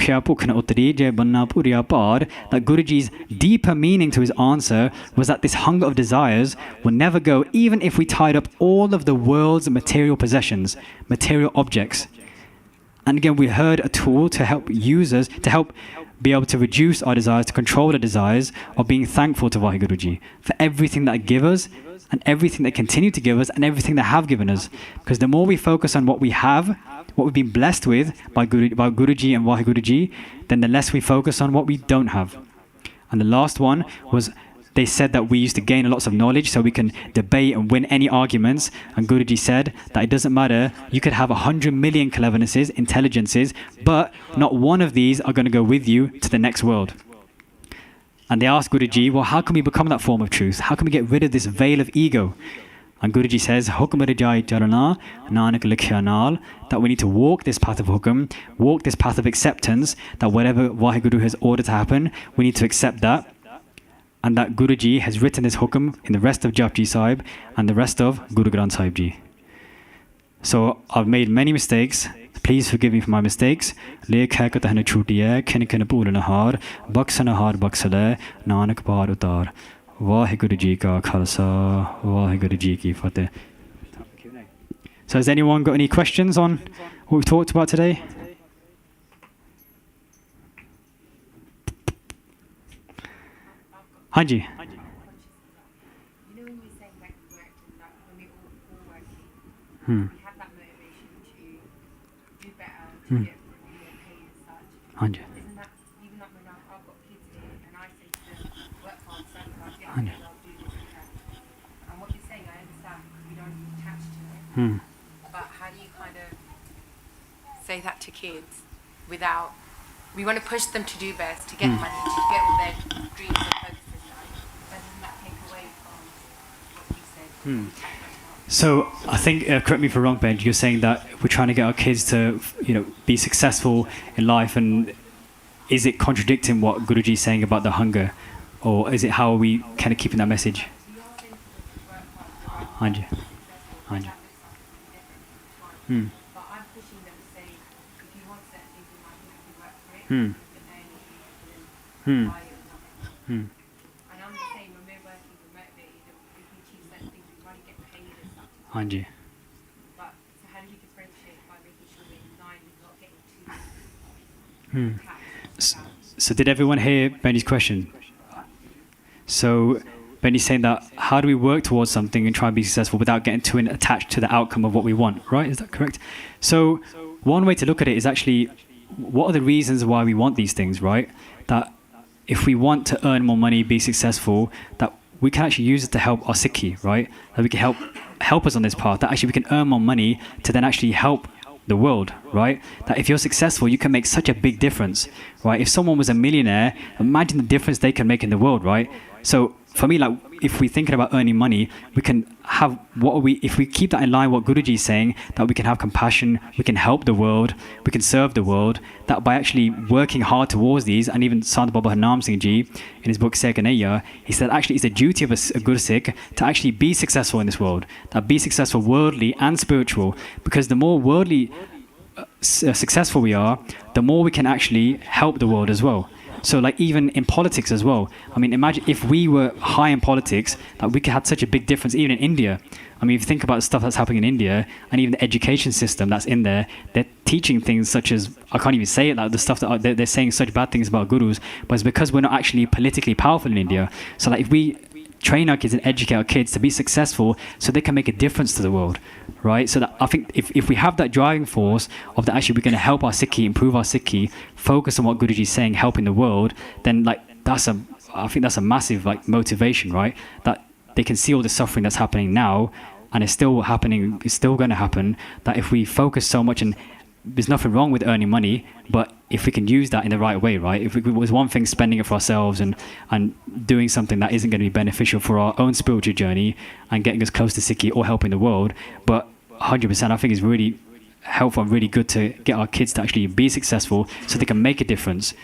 Guruji's deeper meaning to his answer was that this hunger of desires will never go, even if we tied up all of the world's material possessions, material objects. And again, we heard a tool to help users, to help be able to reduce our desires, to control our desires, of being thankful to WhyGuru Ji for everything that they give us, and everything they continue to give us, and everything they have given us. Because the more we focus on what we have, what we've been blessed with by Guruji and WhyGuru Ji, then the less we focus on what we don't have. And the last one was, they said that we used to gain lots of knowledge so we can debate and win any arguments. And Guruji said that it doesn't matter, you could have 100 million clevernesses, intelligences, but not one of these are going to go with you to the next world. And they asked Guruji, well, how can we become that form of truth? How can we get rid of this veil of ego? And Guruji says, Hukum Rijai Charana, Nanak Likhya Naal, that we need to walk this path of hukum, walk this path of acceptance, that whatever WhyGuru has ordered to happen, we need to accept that. And that Guruji has written this hukum in the rest of Japji Sahib and the rest of Guru Granth Sahib Ji. So I've made many mistakes. Please forgive me for my mistakes. Lekh hai katahna chuti hai, khin khin pulana har, baksana har baksale, nanak par utar. WhyGuru Ji ka Khalsa, WhyGuru Ji ki fateh. So has anyone got any questions on what we've talked about today? Hanji. You know when you were saying that we worked and that when we all working, we have that motivation to do better, to get really paid and such. Hanji. Isn't that, even like when I've got kids here and I say to them, work hard, study hard, get on, I'll do this and that. And what you're saying, I understand because we don't attach to it. But how do you kind of say that to kids without, we want to push them to do best, to get money, to get all their dreams and purposes. So I think, correct me if I'm wrong, Ben, you're saying that we're trying to get our kids to, be successful in life, and is it contradicting what Guruji is saying about the hunger, or is it how are we kind of keeping that message? Hanji. Hanji. But I'm pushing them to say, if you want certain things in life, you have to work for it, and then you buy it and And I'm the same, when we're working, we're motivated, if we achieve certain things, we try to get paid and stuff. हाँ जी. But so how do you differentiate by making sure we're in line with not getting too attached? So did everyone hear Benny's question? So Benny's saying that how do we work towards something and try and be successful without getting too attached to the outcome of what we want, right? Is that correct? So one way to look at it is actually, what are the reasons why we want these things, right? That if we want to earn more money, be successful, that we can actually use it to help our Sikhi, right? That we can help us on this path, that actually we can earn more money to then actually help the world, right? That if you're successful, you can make such a big difference, right? If someone was a millionaire, imagine the difference they can make in the world, right? So for me, like, if we're thinking about earning money, we can have if we keep that in line what Guruji is saying, that we can have compassion, we can help the world, we can serve the world, that by actually working hard towards these. And even Sant Baba Harnam Singh Ji, in his book Sikh Kanhaiya, he said actually it's the duty of a Guru Sikh to actually be successful in this world, that be successful worldly and spiritual, because the more worldly successful we are, the more we can actually help the world as well. So like even in politics as well. I mean, imagine if we were high in politics, that we could have such a big difference even in India. I mean, if you think about the stuff that's happening in India and even the education system that's in there, they're teaching things such as, I can't even say it, like the stuff that they're saying such bad things about gurus, but it's because we're not actually politically powerful in India. So like if we train our kids and educate our kids to be successful so they can make a difference to the world, right? So that I think if we have that driving force of that actually we're going to help our Sikhi, improve our Sikhi, focus on what Guruji is saying, helping the world, then like I think that's a massive like motivation, right? That they can see all the suffering that's happening now and it's still happening, it's still going to happen, that if we focus so much, and there's nothing wrong with earning money, but if we can use that in the right way, right? If it was one thing spending it for ourselves and doing something that isn't going to be beneficial for our own spiritual journey and getting us close to Sikhi or helping the world, but 100% I think it's really helpful and really good to get our kids to actually be successful so they can make a difference.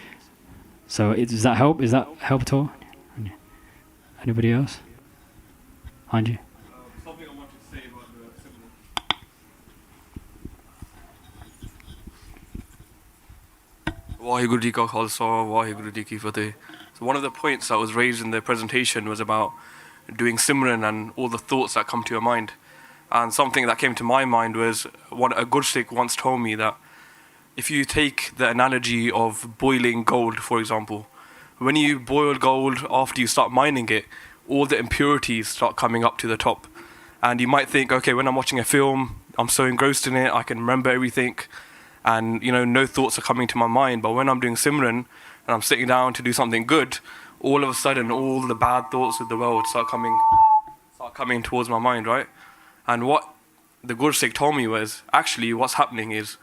So does that help? Is that help at all? Anybody else? Anji? Something I wanted to say about the symbol. WhyGuru Ji Ka Khalsa, WhyGuru Ji Ki Fateh. So one of the points that was raised in the presentation was about doing Simran and all the thoughts that come to your mind. And something that came to my mind was what a Guru Sikh once told me, that if you take the analogy of boiling gold, for example, when you boil gold, after you start mining it, all the impurities start coming up to the top. And you might think, okay, when I'm watching a film, I'm so engrossed in it, I can remember everything, and no thoughts are coming to my mind. But when I'm doing Simran and I'm sitting down to do something good, all of a sudden all the bad thoughts of the world start coming towards my mind, right? And what the Guru Sikh told me was, actually what's happening is,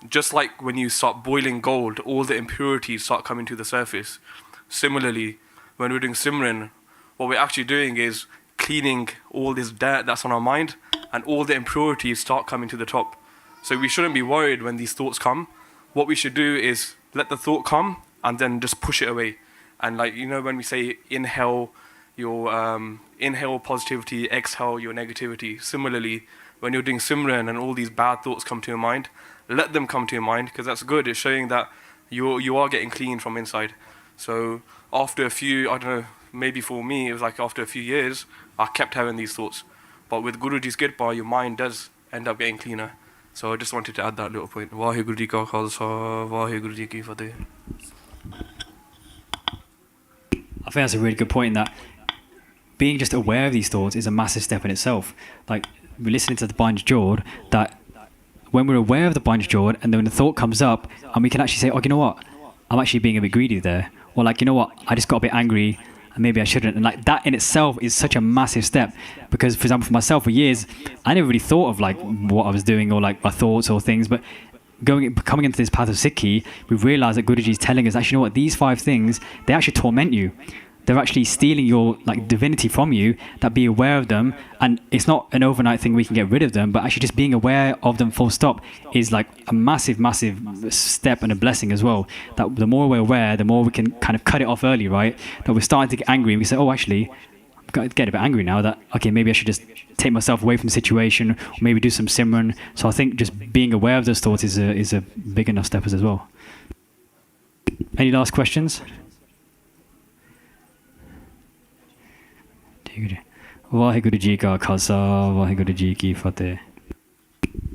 just like when you start boiling gold, all the impurities start coming to the surface. Similarly, when we're doing Simran, what we're actually doing is cleaning all this dirt that's on our mind, and all the impurities start coming to the top. So we shouldn't be worried when these thoughts come. What we should do is let the thought come and then just push it away. And like, when we say inhale positivity, exhale your negativity. Similarly, when you're doing Simran and all these bad thoughts come to your mind, let them come to your mind, because that's good. It's showing that you are getting clean from inside. So after a few, I don't know, maybe for me, it was like after a few years, I kept having these thoughts. But with Guruji's Kirpa, your mind does end up getting cleaner. So I just wanted to add that little point. WhyGuru Ji Ka Khalsa, WhyGuru Ji Ki Fateh. I think that's a really good point, in that being just aware of these thoughts is a massive step in itself. Like, we're listening to the Banj Jod, that when we're aware of the Banj Jod and then when the thought comes up and we can actually say, oh, you know what, I'm actually being a bit greedy there. Or like, you know what, I just got a bit angry and maybe I shouldn't. And like that in itself is such a massive step, because for example, for myself, for years, I never really thought of like what I was doing or like my thoughts or things, but coming into this path of Sikhi, we've realized that Guruji is telling us, actually, you know what, these 5 things, they actually torment you. They're actually stealing your like divinity from you, that be aware of them. And it's not an overnight thing we can get rid of them, but actually just being aware of them full stop is like a massive, massive step and a blessing as well. That the more we're aware, the more we can kind of cut it off early, right? That we're starting to get angry and we say, oh, actually, I've got to get a bit angry now, that, okay, maybe I should just take myself away from the situation, or maybe do some Simran. So I think just being aware of those thoughts is a big enough step as well. Any last questions? Waheguru ji ਕਾ ਖਾਲਸਾ ਵਾਹਿਗੁਰੂ ਜੀ ਕੀ ਫਤਿਹ